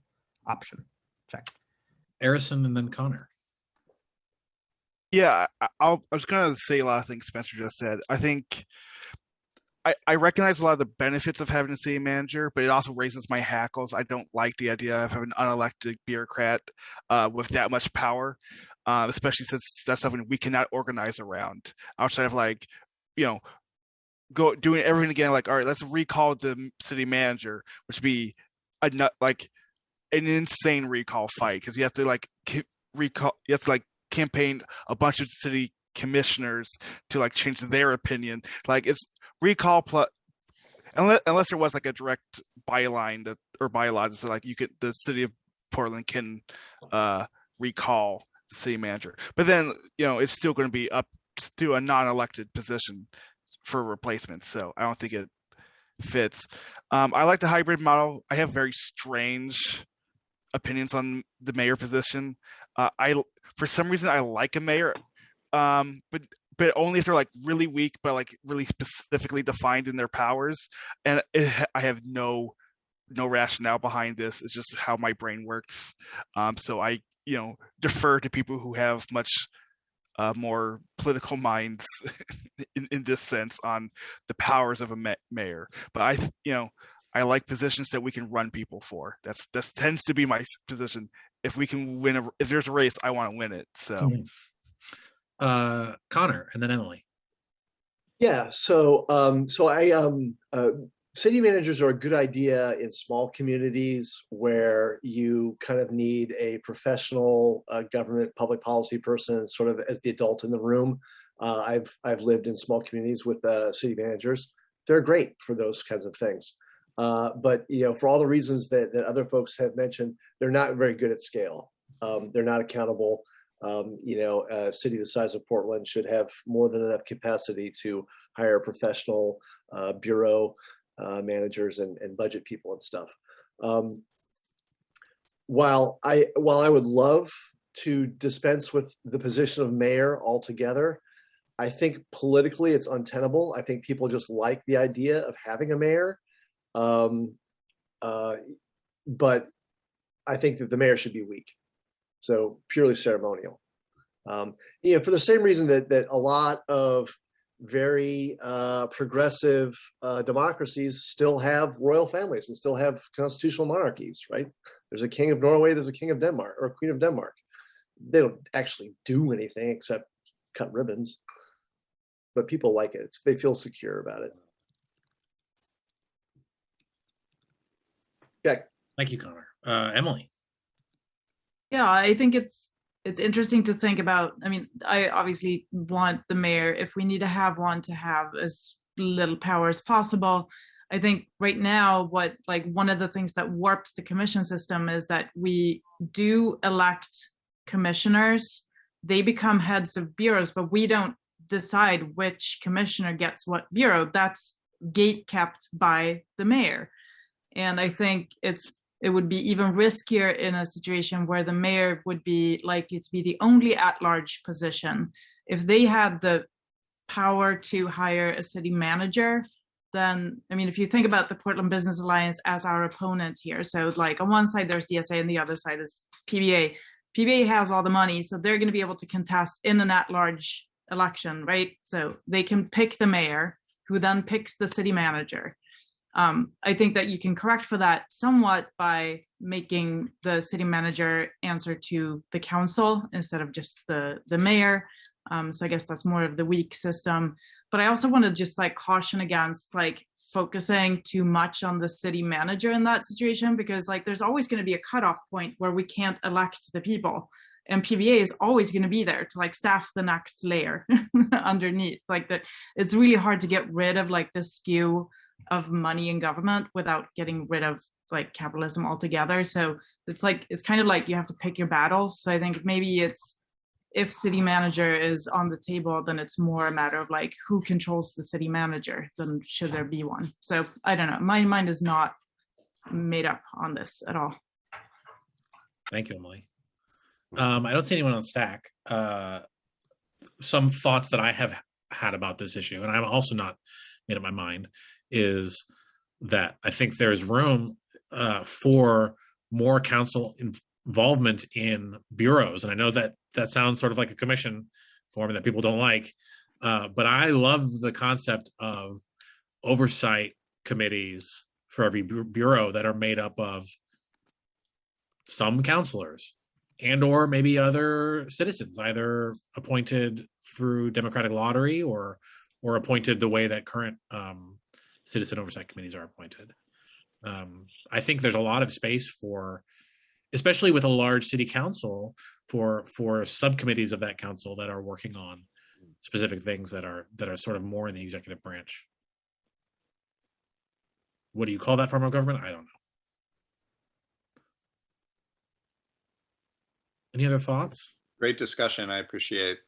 option. Check. Arison and then Connor. Yeah, I was going to say a lot of things Spencer just said. I think I recognize a lot of the benefits of having a city manager, but it also raises my hackles. I don't like the idea of having an unelected bureaucrat with that much power, especially since that's something we cannot organize around outside of like, you know, doing everything again. Like, all right, let's recall the city manager, which would be an insane recall fight because you have to like campaign a bunch of city commissioners to like change their opinion. Like it's recall plus unless there was like a direct byline or bylaw that said like the city of Portland can recall the city manager, but then you know it's still going to be up to a non-elected position for replacement. So I don't think it fits. I like the hybrid model. I have very strange opinions on the mayor position. For some reason I like a mayor, but only if they're like really weak, but like really specifically defined in their powers. And I have no rationale behind this. It's just how my brain works. So I, you know, defer to people who have much more political minds in this sense on the powers of a mayor. But I like positions that we can run people for. That tends to be my position. If we can win if there's a race, I want to win it. So, Connor and then Emily. Yeah. So I city managers are a good idea in small communities where you kind of need a professional government public policy person sort of as the adult in the room. I've lived in small communities with city managers. They're great for those kinds of things. But for all the reasons that other folks have mentioned, they're not very good at scale. They're not accountable. A city the size of Portland should have more than enough capacity to hire professional bureau managers and budget people and stuff. While I would love to dispense with the position of mayor altogether, I think politically it's untenable. I think people just like the idea of having a mayor. But I think that the mayor should be weak. So purely ceremonial. For the same reason that a lot of very progressive democracies still have royal families and still have constitutional monarchies, right? There's a king of Norway, there's a king of Denmark or a queen of Denmark. They don't actually do anything except cut ribbons, but people like it. They feel secure about it. Okay. Thank you, Connor. Emily. Yeah, I think it's interesting to think about. I mean, I obviously want the mayor, if we need to have one, to have as little power as possible. I think right now, one of the things that warps the commission system is that we do elect commissioners. They become heads of bureaus, but we don't decide which commissioner gets what bureau. That's gate kept by the mayor. And I think it would be even riskier in a situation where the mayor would be likely to be the only at-large position. If they had the power to hire a city manager, then, I mean, if you think about the Portland Business Alliance as our opponent here, so on one side there's DSA and the other side is PBA. PBA has all the money, so they're going to be able to contest in an at-large election, right? So they can pick the mayor, who then picks the city manager. I think that you can correct for that somewhat by making the city manager answer to the council instead of just the mayor. So I guess that's more of the weak system. But I also want to just caution against focusing too much on the city manager in that situation, because there's always going to be a cutoff point where we can't elect the people. And PBA is always going to be there to staff the next layer underneath. It's really hard to get rid of the skew of money in government without getting rid of capitalism altogether. So it's kind of you have to pick your battles. So I think maybe it's, if city manager is on the table, then it's more a matter of who controls the city manager than should there be one. So I don't know. My mind is not made up on this at all. Thank you, Emily. I don't see anyone on stack. Some thoughts that I have had about this issue, and I'm also not made up my mind, is that I think there's room for more council involvement in bureaus. And I know that sounds sort of like a commission form that people don't like, but I love the concept of oversight committees for every bureau that are made up of some councilors and or maybe other citizens, either appointed through democratic lottery or appointed the way that current citizen oversight committees are appointed. I think there's a lot of space for, especially with a large city council, for subcommittees of that council that are working on specific things that are sort of more in the executive branch. What do you call that form of government? I don't know. Any other thoughts? Great discussion. I appreciate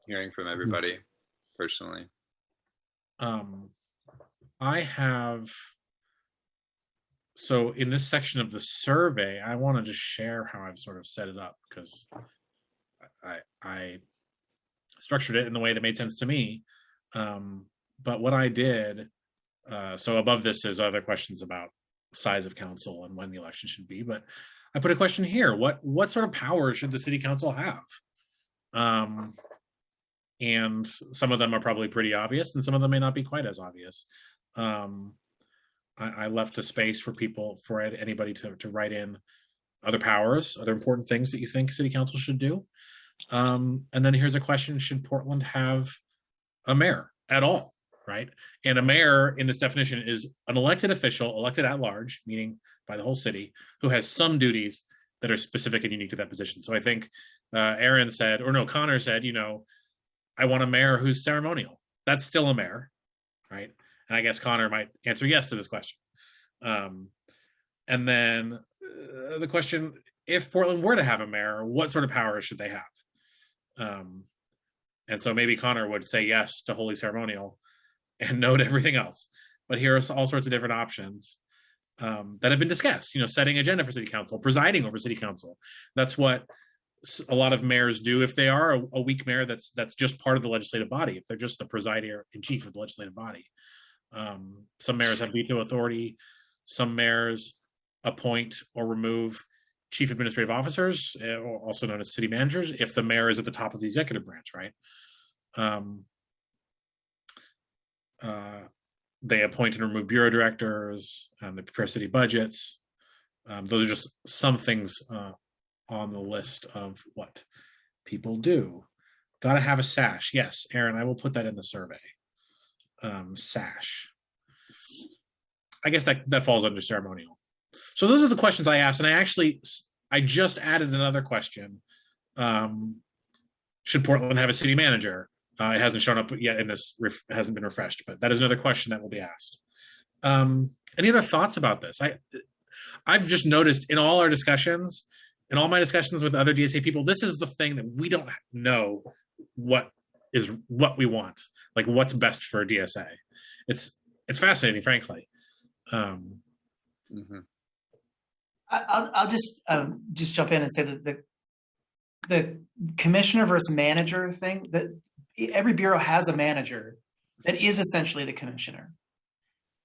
hearing from everybody personally. I have, so in this section of the survey, I want to just share how I've sort of set it up, because I structured it in the way that made sense to me. But what I did, so above this is other questions about size of council and when the election should be, but I put a question here. What sort of power should the city council have? And some of them are probably pretty obvious, and some of them may not be quite as obvious. I left a space for people, for anybody to write in other powers, other important things that you think city council should do. And then here's a question: should Portland have a mayor at all? right? And a mayor in this definition is an elected official, elected at large, meaning by the whole city, who has some duties that are specific and unique to that position. So I think Aaron said, or no, Connor said, I want a mayor who's ceremonial. That's still a mayor, right? And I guess Connor might answer yes to this question. And then the question, if Portland were to have a mayor, what sort of powers should they have? And so maybe Connor would say yes to wholly ceremonial and no to everything else. But here are all sorts of different options that have been discussed, setting agenda for city council, presiding over city council. That's what a lot of mayors do if they are a weak mayor that's just part of the legislative body, if they're just the presider in chief of the legislative body. Some mayors have veto authority. Some mayors appoint or remove chief administrative officers, also known as city managers, if the mayor is at the top of the executive branch, right? They appoint and remove bureau directors, they prepare city budgets. Those are just some things on the list of what people do. Got to have a sash. Yes, Aaron, I will put that in the survey. Sash. I guess that falls under ceremonial. So those are the questions I asked, and I just added another question. Should Portland have a city manager? It hasn't shown up yet in this, hasn't been refreshed, but that is another question that will be asked. Any other thoughts about this? I've just noticed in all our discussions, in all my discussions with other DSA people, this is the thing that we don't know what we want, like what's best for a DSA. It's fascinating, frankly. I'll just jump in and say that the commissioner versus manager thing, that every bureau has a manager that is essentially the commissioner,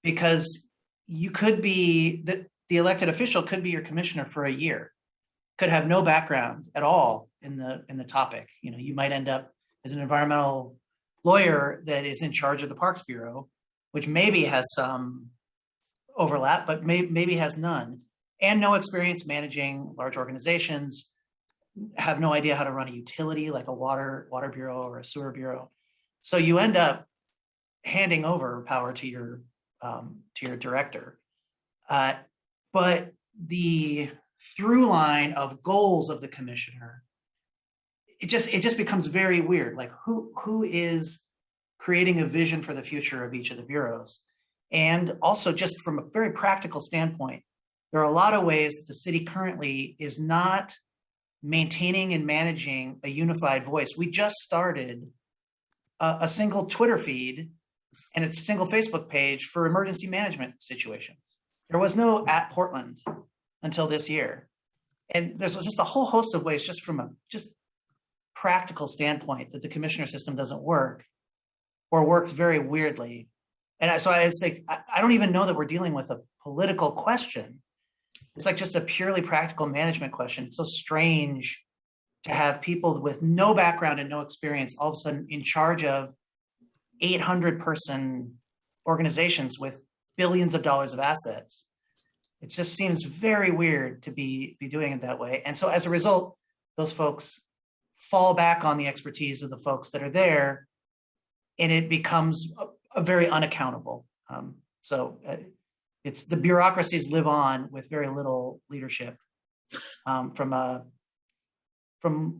because you could be the elected official could be your commissioner for a year, could have no background at all in the topic. You might end up as an environmental lawyer that is in charge of the Parks Bureau, which maybe has some overlap, but maybe has none, and no experience managing large organizations, have no idea how to run a utility like a water bureau or a sewer bureau. So you end up handing over power to your director. But the through line of goals of the commissioner, it just becomes very weird. Like who is creating a vision for the future of each of the bureaus? And also, just from a very practical standpoint, there are a lot of ways that the city currently is not maintaining and managing a unified voice. We just started a single Twitter feed and a single Facebook page for emergency management situations. There was no @Portland until this year. And there's just a whole host of ways, just from a practical standpoint, that the commissioner system doesn't work or works very weirdly. And so I'd say, I don't even know that we're dealing with a political question. It's like just a purely practical management question. It's so strange to have people with no background and no experience all of a sudden in charge of 800-person organizations with billions of dollars of assets. It just seems very weird to be doing it that way. And so as a result, those folks fall back on the expertise of the folks that are there, and it becomes a very unaccountable. It's the bureaucracies live on with very little leadership from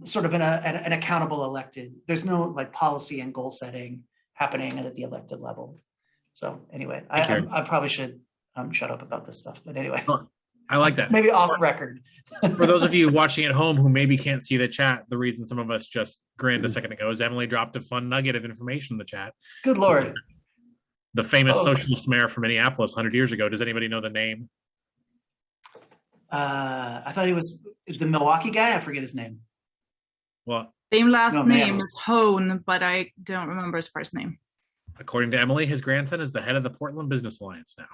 sort of an accountable elected. There's no like policy and goal setting happening at the elected level. So anyway, I probably should shut up about this stuff. But anyway, I like that. Maybe off record. For those of you watching at home who maybe can't see the chat, the reason some of us just grinned a second ago is Emily dropped a fun nugget of information in the chat. Good Lord. The famous socialist mayor from Minneapolis 100 years ago. Does anybody know the name? I thought he was the Milwaukee guy. I forget his name. Well, same last name is Hone, but I don't remember his first name. According to Emily, his grandson is the head of the Portland Business Alliance now.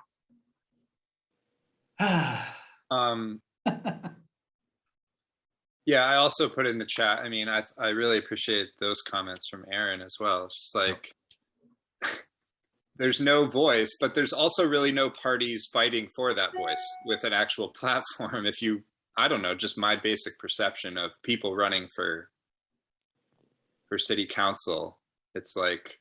Yeah, I also put in the chat. I mean, I really appreciate those comments from Aaron as well. It's just like, there's no voice, but there's also really no parties fighting for that voice with an actual platform. I don't know, just my basic perception of people running for city council, it's like,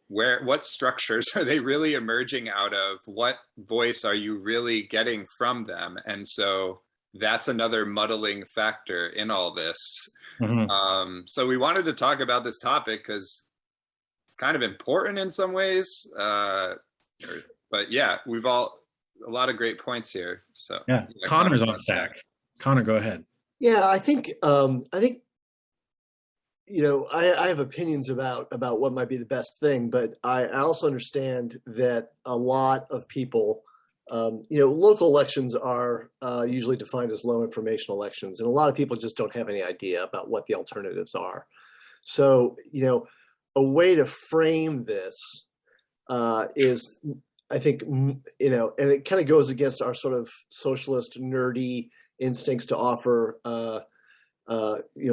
what structures are they really emerging out of? What voice are you really getting from them? And so that's another muddling factor in all this. So we wanted to talk about this topic because it's kind of important in some ways. But yeah, a lot of great points here. So yeah, Connor's on stack. Connor, go ahead. Yeah, I think I have opinions about what might be the best thing, but I also understand that a lot of people, local elections are usually defined as low information elections, and a lot of people just don't have any idea about what the alternatives are. So, a way to frame this is, I think, and it kind of goes against our sort of socialist, nerdy instincts to offer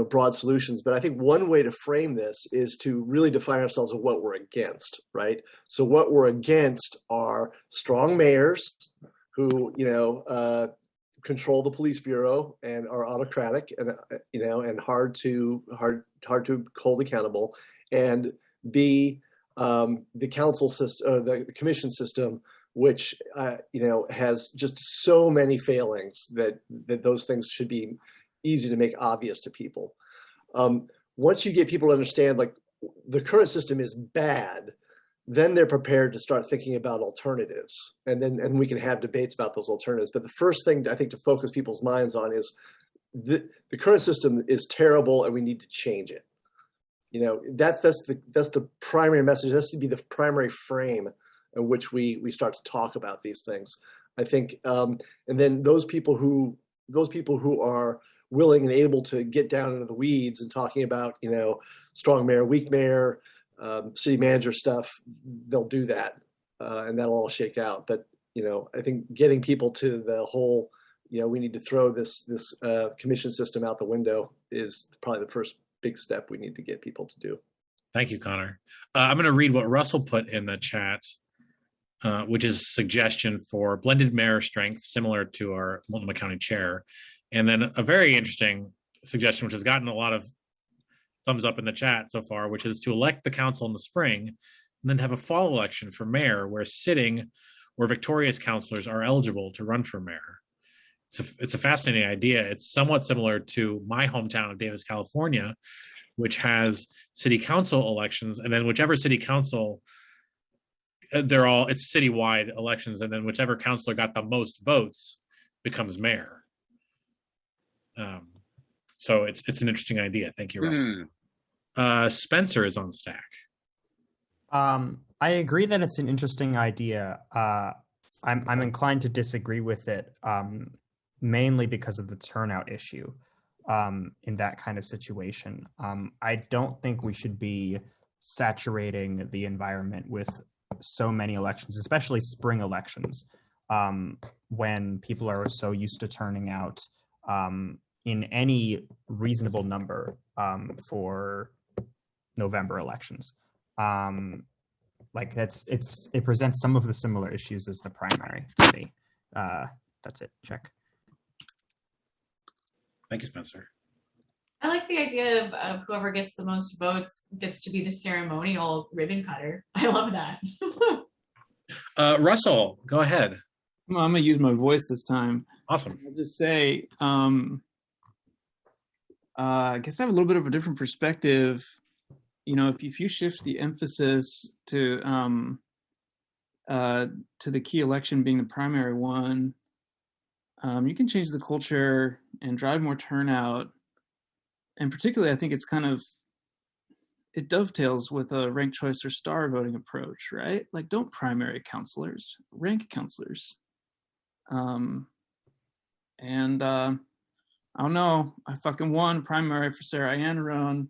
broad solutions. But I think one way to frame this is to really define ourselves as what we're against, right? So what we're against are strong mayors who, control the police bureau and are autocratic and, and hard to hold accountable, and B, the council system, the commission system, which, has just so many failings that those things should be easy to make obvious to people. Once you get people to understand, like, the current system is bad, then they're prepared to start thinking about alternatives, and we can have debates about those alternatives. But the first thing I think to focus people's minds on is the current system is terrible and we need to change it. That's the primary message. That has to be the primary frame in which we start to talk about these things, I think. And then those people who are willing and able to get down into the weeds and talking about, strong mayor, weak mayor, city manager stuff, they'll do that, and that'll all shake out. But, I think getting people to the whole, we need to throw this commission system out the window is probably the first big step we need to get people to do. Thank you, Connor. I'm going to read what Russell put in the chat, which is a suggestion for blended mayor strength, similar to our Multnomah County chair. And then a very interesting suggestion, which has gotten a lot of thumbs up in the chat so far, which is to elect the council in the spring and then have a fall election for mayor where sitting or victorious councilors are eligible to run for mayor. It's a fascinating idea. It's somewhat similar to my hometown of Davis, California, which has city council elections, and then whichever city council, it's citywide elections, and then whichever councilor got the most votes becomes mayor. So it's an interesting idea. Thank you, Russell. Spencer is on stack. I agree that it's an interesting idea. I'm inclined to disagree with it, mainly because of the turnout issue in that kind of situation. I don't think we should be saturating the environment with so many elections, especially spring elections, when people are so used to turning out in any reasonable number for November elections. It presents some of the similar issues as the primary to me. That's it. Check. Thank you, Spencer. I like the idea of whoever gets the most votes gets to be the ceremonial ribbon cutter. I love that. Russell, go ahead. Well, I'm gonna use my voice this time. Awesome. I'll just say, I guess I have a little bit of a different perspective. If you shift the emphasis to the key election being the primary one, you can change the culture and drive more turnout. And particularly, I think it dovetails with a ranked choice or star voting approach, right? Like, don't primary counselors, rank counselors. I don't know, I fucking won primary for Sarah Anarone,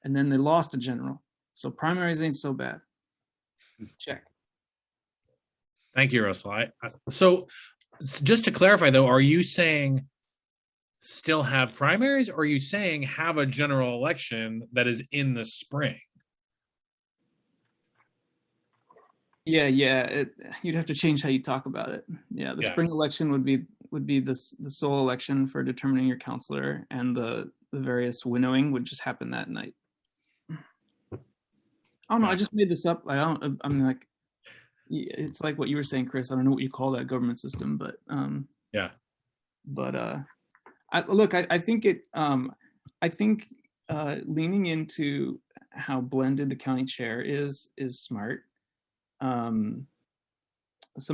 and then they lost a general. So primaries ain't so bad. Check. Thank you, Russell. So just to clarify, though, are you saying still have primaries, or are you saying have a general election that is in the spring? Yeah. You'd have to change how you talk about it. Yeah, the spring election would be the sole election for determining your counselor, and the various winnowing would just happen that night. Oh no, I Yeah. just made this up. I'm like, it's like what you were saying, Chris. I don't know what you call that government system, but Yeah. but I think leaning into how blended the county chair is smart. Some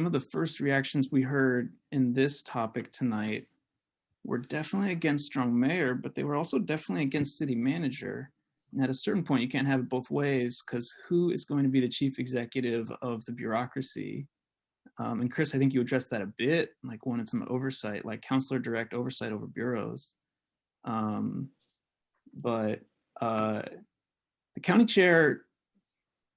of the first reactions we heard in this topic tonight were definitely against strong mayor, but they were also definitely against city manager. And at a certain point, you can't have it both ways, because who is going to be the chief executive of the bureaucracy? And Chris, I think you addressed that a bit, like wanted some oversight, like counselor direct oversight over bureaus. But the county chair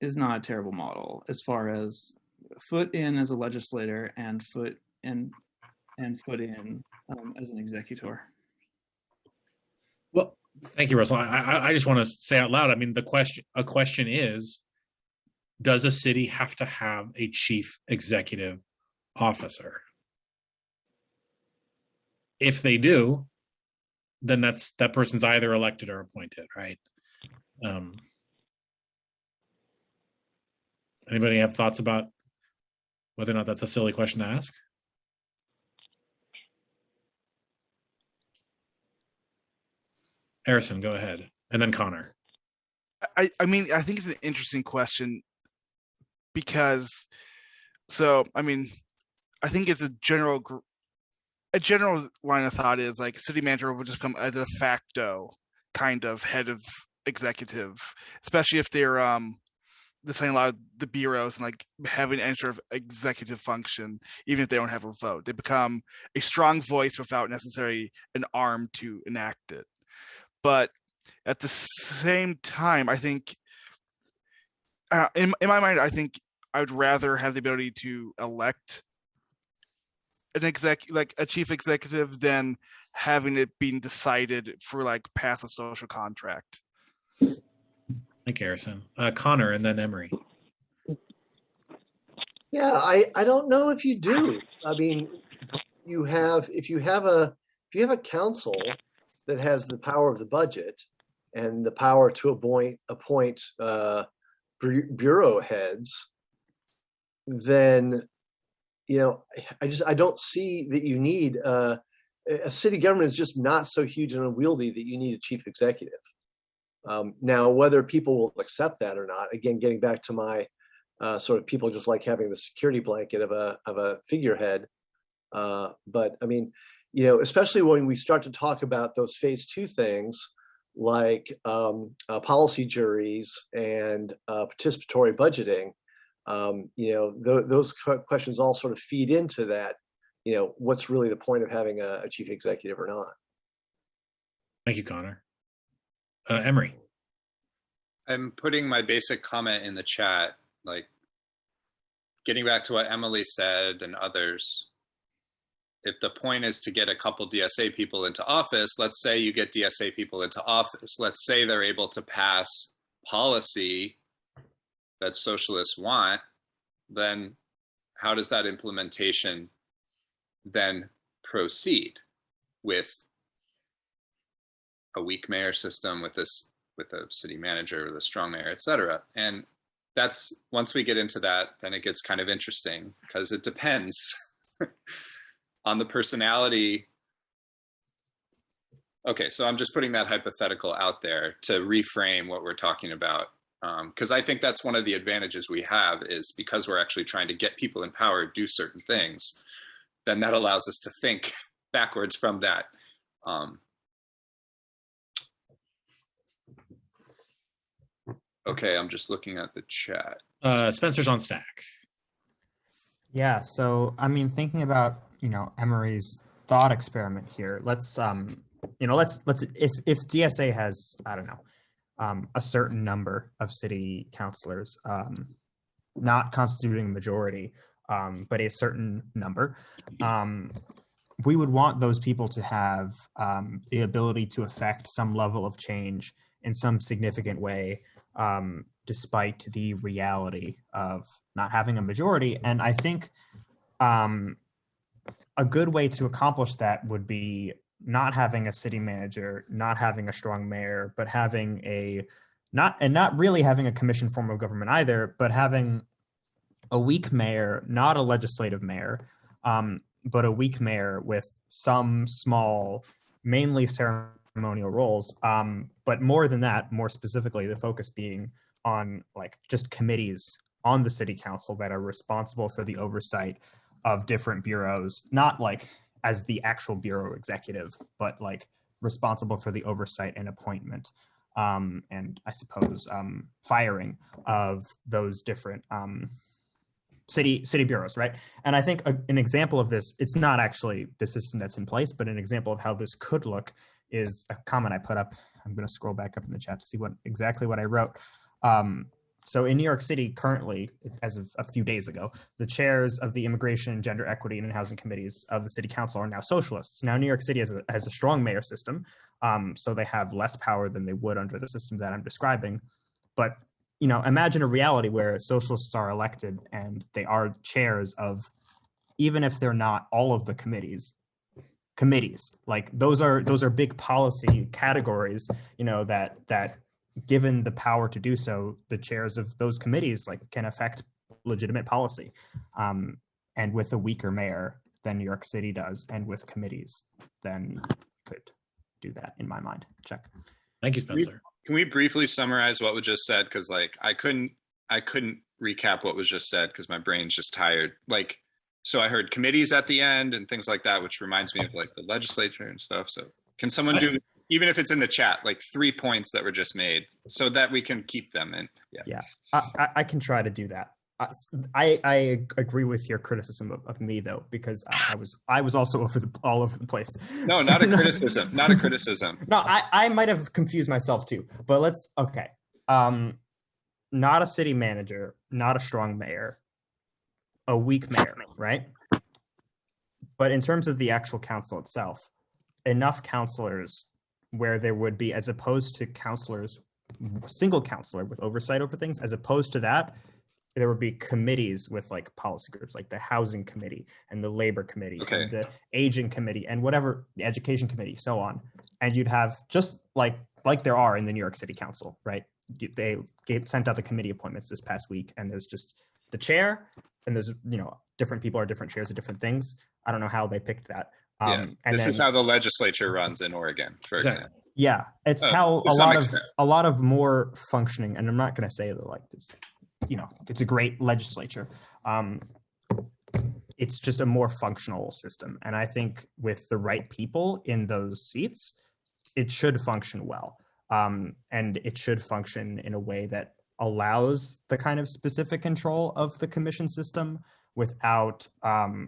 is not a terrible model as far as foot in as a legislator and foot in as an executor. Well, thank you, Russell. I just want to say out loud. I mean, a question is, does a city have to have a chief executive officer? If they do, then that person's either elected or appointed, right? Anybody have thoughts about whether or not that's a silly question to ask? Harrison, go ahead, and then Connor. I mean, I think it's an interesting question because, I mean, I think it's a general line of thought is like city manager will just become a de facto kind of head of executive, especially if they're deciding a lot of the bureaus and like having any sort of executive function, even if they don't have a vote. They become a strong voice without necessarily an arm to enact it. But at the same time, I think, in my mind, I think I would rather have the ability to elect a chief executive than having it being decided for like passive social contract. Thank you, Harrison. Connor, and then Emery. Yeah, I don't know if you do. I mean, if you have a council that has the power of the budget and the power to appoint bureau heads, then I don't see that you need a city government is just not so huge and unwieldy that you need a chief executive. Now, whether people will accept that or not, again, getting back to my sort of people just like having the security blanket of a figurehead. But I mean, especially when we start to talk about those phase 2 things like policy juries and participatory budgeting, those questions all sort of feed into that. What's really the point of having a chief executive or not? Thank you, Connor. Emery. I'm putting my basic comment in the chat, like getting back to what Emily said and others. If the point is to get a couple DSA people into office, let's say you get DSA people into office. Let's say they're able to pass policy that socialists want, then how does that implementation then proceed with a weak mayor system, with a city manager, with a strong mayor, et cetera? And that's, once we get into that, then it gets kind of interesting because it depends on the personality. Okay, so I'm just putting that hypothetical out there to reframe what we're talking about. Because I think that's one of the advantages we have is because we're actually trying to get people in power to do certain things, then that allows us to think backwards from that. Okay, I'm just looking at the chat. Spencer's on Stack. Yeah, so I mean, thinking about Emery's thought experiment here, let's if DSA has, I don't know, a certain number of city councilors, not constituting a majority, but a certain number, we would want those people to have the ability to affect some level of change in some significant way, despite the reality of not having a majority. And I think a good way to accomplish that would be not having a city manager, not having a strong mayor, but having a not really having a commission form of government either, but having a weak mayor, not a legislative mayor, but a weak mayor with some small, mainly ceremonial roles. But more than that, more specifically, the focus being on like just committees on the city council that are responsible for the oversight of different bureaus, not like as the actual bureau executive, but like responsible for the oversight and appointment, and I suppose firing of those different city bureaus, right? And I think an example of this, it's not actually the system that's in place, but an example of how this could look is a comment I put up. I'm going to scroll back up in the chat to see exactly what I wrote. So in New York City currently, as of a few days ago, the chairs of the Immigration, Gender Equity, and Housing Committees of the City Council are now socialists. Now, New York City has a strong mayor system, so they have less power than they would under the system that I'm describing. But imagine a reality where socialists are elected and they are chairs of, even if they're not all of the committees, like those are big policy categories, that given the power to do so, the chairs of those committees like can affect legitimate policy, and with a weaker mayor than New York City does, and with committees, then could do that in my mind. Check. Thank you, Spencer. Can we briefly summarize what was just said? Because like I couldn't recap what was just said because my brain's just tired. Like, so I heard committees at the end and things like that, which reminds me of like the legislature and stuff. So can someone do, even if it's in the chat, like 3 points that were just made so that we can keep them in? Yeah. I can try to do that. I agree with your criticism of me though, because I was also all over the place. No, not a criticism. Not a criticism. No, I might have confused myself too. But okay. Not a city manager, not a strong mayor, a weak mayor, right? But in terms of the actual council itself, enough councilors where there would be, as opposed to counselors, single counselor with oversight over things, as opposed to that, there would be committees with like policy groups, like the housing committee and the labor committee, and the aging committee and whatever, the education committee, so on. And you'd have just like there are in the New York City Council, right? They sent out the committee appointments this past week, and there's just the chair, and there's different people are different chairs of different things. I don't know how they picked that. And this is how the legislature runs in Oregon, for example. Yeah, it's how a lot of more functioning, and I'm not going to say that like this, it's a great legislature. It's just a more functional system, and I think with the right people in those seats, it should function well, and it should function in a way that allows the kind of specific control of the commission system without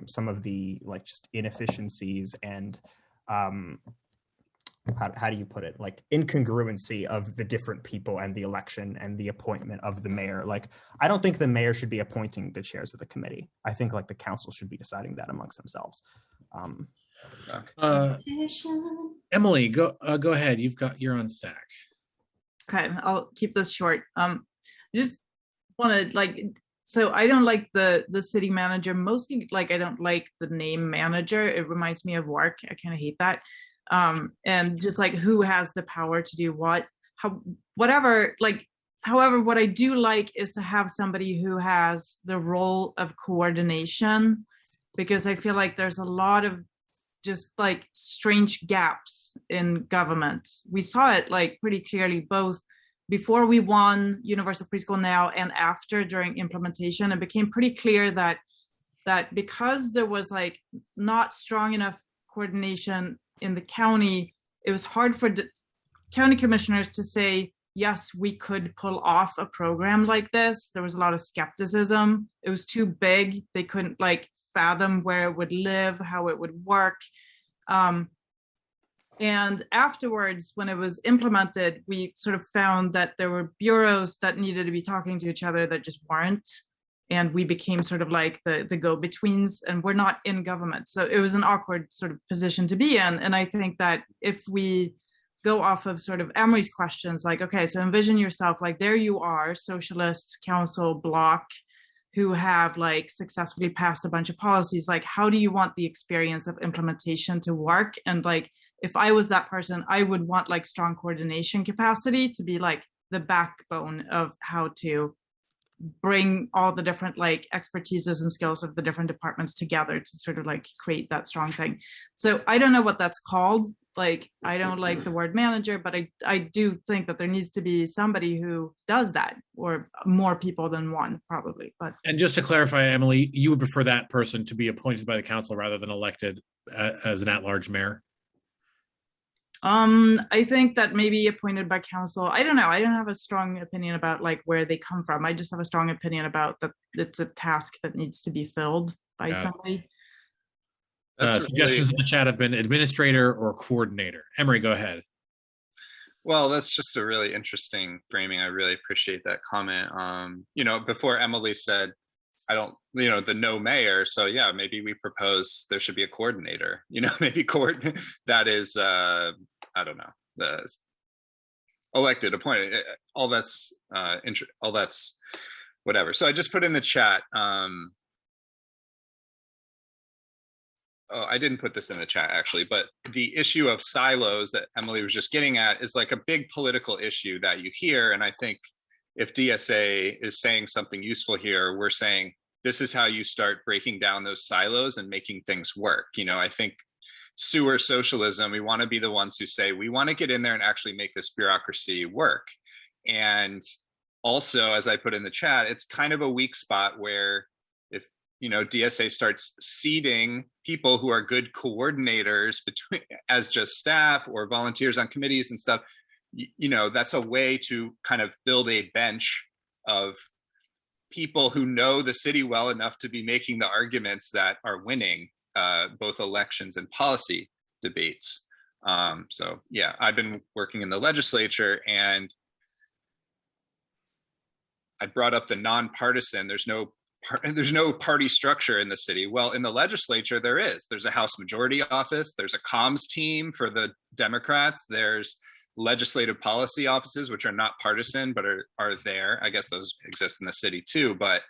some of the like just inefficiencies and how do you put it, like incongruency of the different people and the election and the appointment of the mayor. Like, I don't think the mayor should be appointing the chairs of the committee. I think like the council should be deciding that amongst themselves. Emily, go ahead. You're on stack. Okay, I'll keep this short. Just want to so I don't like the city manager, mostly like I don't like the name manager. It reminds me of work. I kind of hate that. And just like who has the power to do what, whatever, like, however, what I do like is to have somebody who has the role of coordination, because I feel like there's a lot of just like strange gaps in government. We saw it like pretty clearly, both before we won Universal Preschool Now and after, during implementation. It became pretty clear that because there was like not strong enough coordination in the county, it was hard for the county commissioners to say, yes, we could pull off a program like this. There was a lot of skepticism. It was too big. They couldn't like fathom where it would live, how it would work. And afterwards, when it was implemented, we sort of found that there were bureaus that needed to be talking to each other that just weren't. And we became sort of like the go-betweens, and we're not in government. So it was an awkward sort of position to be in. And I think that if we go off of sort of Emery's questions, like, okay, so envision yourself, like there you are, socialist council bloc who have like successfully passed a bunch of policies. Like, how do you want the experience of implementation to work? And like, if I was that person, I would want like strong coordination capacity to be like, the backbone of how to bring all the different like expertises and skills of the different departments together to sort of like create that strong thing. So I don't know what that's called. Like, I don't like the word manager, but I do think that there needs to be somebody who does that, or more people than one probably. But And just to clarify, Emily, you would prefer that person to be appointed by the council rather than elected as an at-large mayor? I think that maybe appointed by council. I don't know. I don't have a strong opinion about like where they come from. I just have a strong opinion about that it's a task that needs to be filled by somebody. Suggestions in the chat have been administrator or coordinator. Emery, go ahead. Well, that's just a really interesting framing. I really appreciate that comment. You know, before Emily said, I don't, you know, the no mayor. So yeah, maybe we propose there should be a coordinator, you know, maybe that is, I don't know, the elected, appointed, all that's whatever. So I just put in the chat. Oh, I didn't put this in the chat actually, but the issue of silos that Emily was just getting at is like a big political issue that you hear. And I think if DSA is saying something useful here, we're saying this is how you start breaking down those silos and making things work. You know, I think sewer socialism, we want to be the ones who say, we want to get in there and actually make this bureaucracy work. And also, as I put in the chat, it's kind of a weak spot where if, you know, DSA starts seeding people who are good coordinators between as just staff or volunteers on committees and stuff, you know, that's a way to kind of build a bench of people who know the city well enough to be making the arguments that are winning both elections and policy debates. So yeah, I've been working in the legislature, and I brought up the nonpartisan. There's no party structure in the city. Well, in the legislature, there is. There's a House Majority Office. There's a comms team for the Democrats. There's legislative policy offices, which are not partisan, but are there. I guess those exist in the city too. But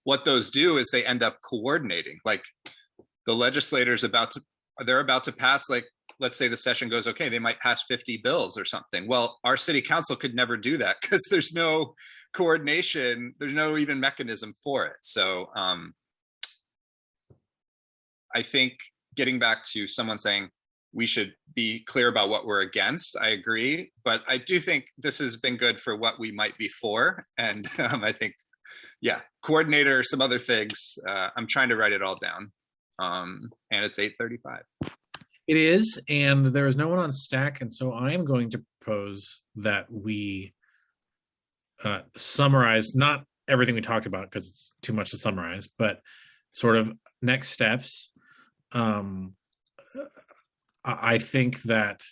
what those do is they end up coordinating. Like the legislators they're about to pass, like, let's say the session goes okay, they might pass 50 bills or something. Well, our city council could never do that because there's no coordination, there's no even mechanism for it. So I think getting back to someone saying we should be clear about what we're against, I agree, but I do think this has been good for what we might be for. And I think, yeah, coordinator, some other things, I'm trying to write it all down. And it's 8:35. It is, and there is no one on stack, and so I am going to propose that we summarize, not everything we talked about because it's too much to summarize, but sort of next steps. I think that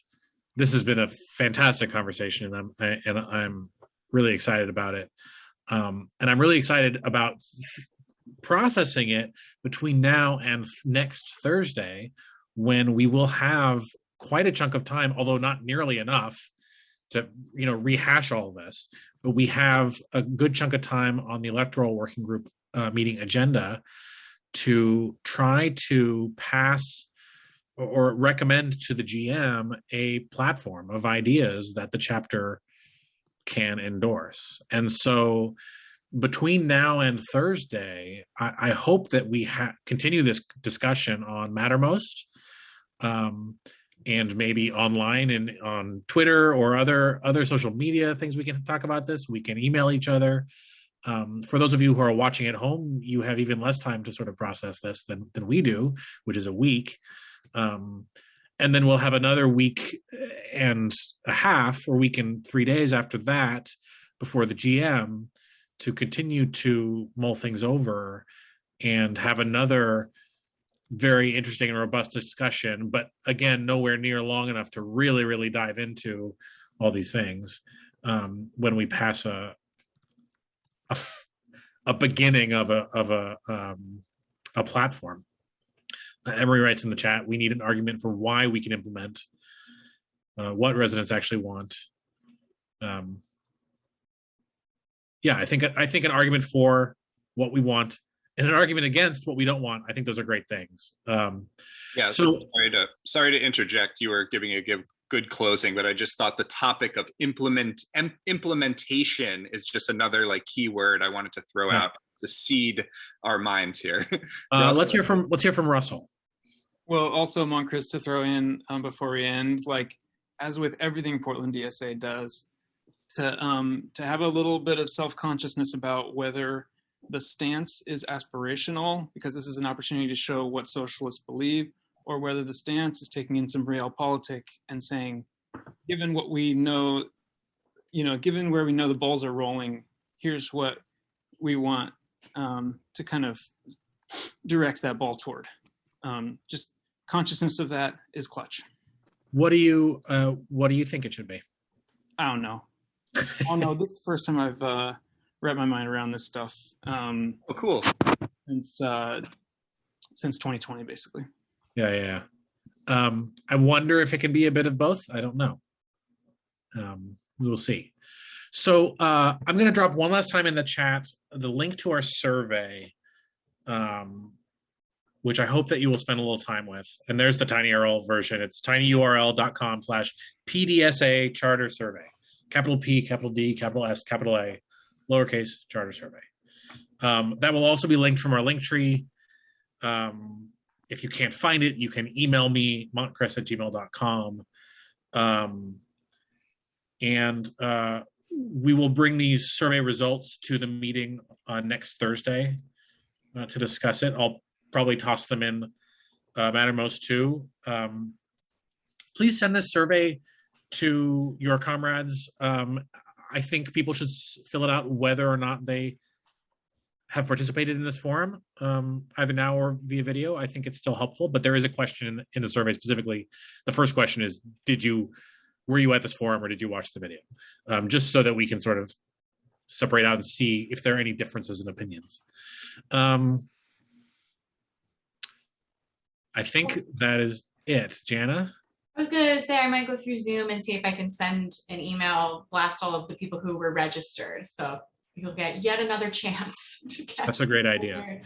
this has been a fantastic conversation, and I'm really excited about it. And I'm really excited about processing it between now and next Thursday, when we will have quite a chunk of time, although not nearly enough to, you know, rehash all of this. But we have a good chunk of time on the electoral working group meeting agenda to try to pass or recommend to the GM a platform of ideas that the chapter can endorse. And so between now and Thursday, I hope that we continue this discussion on Mattermost, and maybe online and on Twitter or other social media things. We can talk about this. We can email each other. For those of you who are watching at home, you have even less time to sort of process this than we do, which is a week. And then we'll have another week and a half, or week and 3 days after that, before the GM, to continue to mull things over and have another very interesting and robust discussion, but again, nowhere near long enough to really, really dive into all these things when we pass a beginning of a platform. Emery writes in the chat, we need an argument for why we can implement what residents actually want. Yeah, I think an argument for what we want and an argument against what we don't want. I think those are great things. Yeah. So sorry to interject. You were giving a good closing, but I just thought the topic of implementation is just another like key word I wanted to throw out to seed our minds here. Let's hear from Russell. Well, also, Monchris, to throw in before we end, like as with everything Portland DSA does, to have a little bit of self-consciousness about whether the stance is aspirational, because this is an opportunity to show what socialists believe, or whether the stance is taking in some realpolitik and saying, given what we know, given where we know the balls are rolling, here's what we want to kind of direct that ball toward. Just consciousness of that is clutch. What do you think it should be? I don't know. This is the first time I've wrapped my mind around this stuff. Oh, cool. Since 2020, basically. Yeah. I wonder if it can be a bit of both. I don't know. We will see. So I'm going to drop one last time in the chat the link to our survey, which I hope that you will spend a little time with. And there's the tinyurl version. It's tinyurl.com/PDSA charter survey. Capital P, capital D, capital S, capital A, lowercase charter survey. That will also be linked from our link tree. If you can't find it, you can email me, montchris@gmail.com. And we will bring these survey results to the meeting next Thursday to discuss it. I'll probably toss them in Mattermost too. Please send this survey to your comrades. I think people should fill it out whether or not they have participated in this forum, either now or via video. I think it's still helpful, but there is a question in the survey specifically. The first question is, were you at this forum or did you watch the video? Just so that we can sort of separate out and see if there are any differences in opinions. I think that is it. Jana? I was going to say I might go through Zoom and see if I can send an email, blast all of the people who were registered. So you'll get yet another chance to catch. That's a great idea.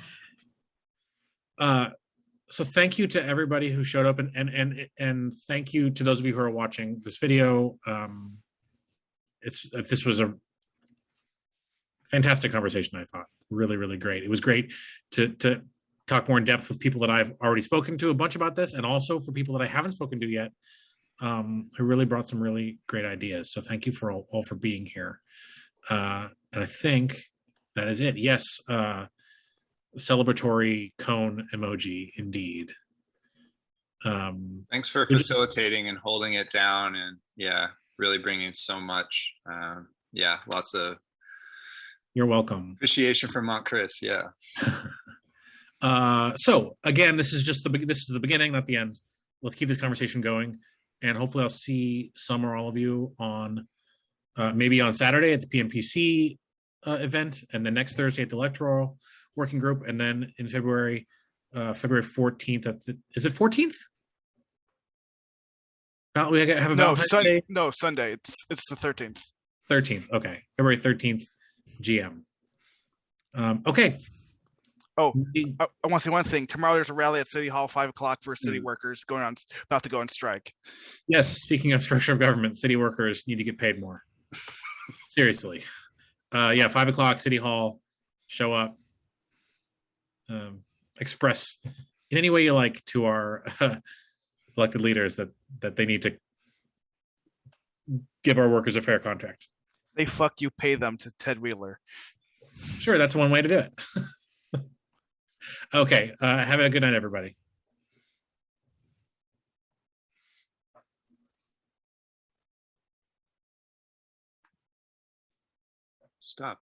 So thank you to everybody who showed up, and thank you to those of you who are watching this video. This was a fantastic conversation, I thought. Really, really great. It was great to talk more in depth with people that I've already spoken to a bunch about this, and also for people that I haven't spoken to yet, who really brought some really great ideas. So thank you for all for being here. And I think that is it. Yes, celebratory cone emoji, indeed. Thanks for facilitating and holding it down, and really bringing so much. Lots of. You're welcome. Appreciation from Monchris. Yeah. So again, this is the beginning, not the end. Let's keep this conversation going, and hopefully I'll see some or all of you on maybe on Saturday at the PMPC event, and then next Thursday at the electoral working group, and then in February 14th is it 14th? We have a Sunday. No, Sunday. It's the 13th. 13th. Okay, February 13th, GM. Okay. Oh, I want to say one thing. Tomorrow there's a rally at City Hall, 5:00 for city workers about to go on strike. Yes, speaking of structure of government, city workers need to get paid more. Seriously. 5:00 City Hall. Show up. Express in any way you like to our elected leaders that they need to give our workers a fair contract. They fuck you, pay them to Ted Wheeler. Sure, that's one way to do it. Okay, have a good night, everybody. Stop.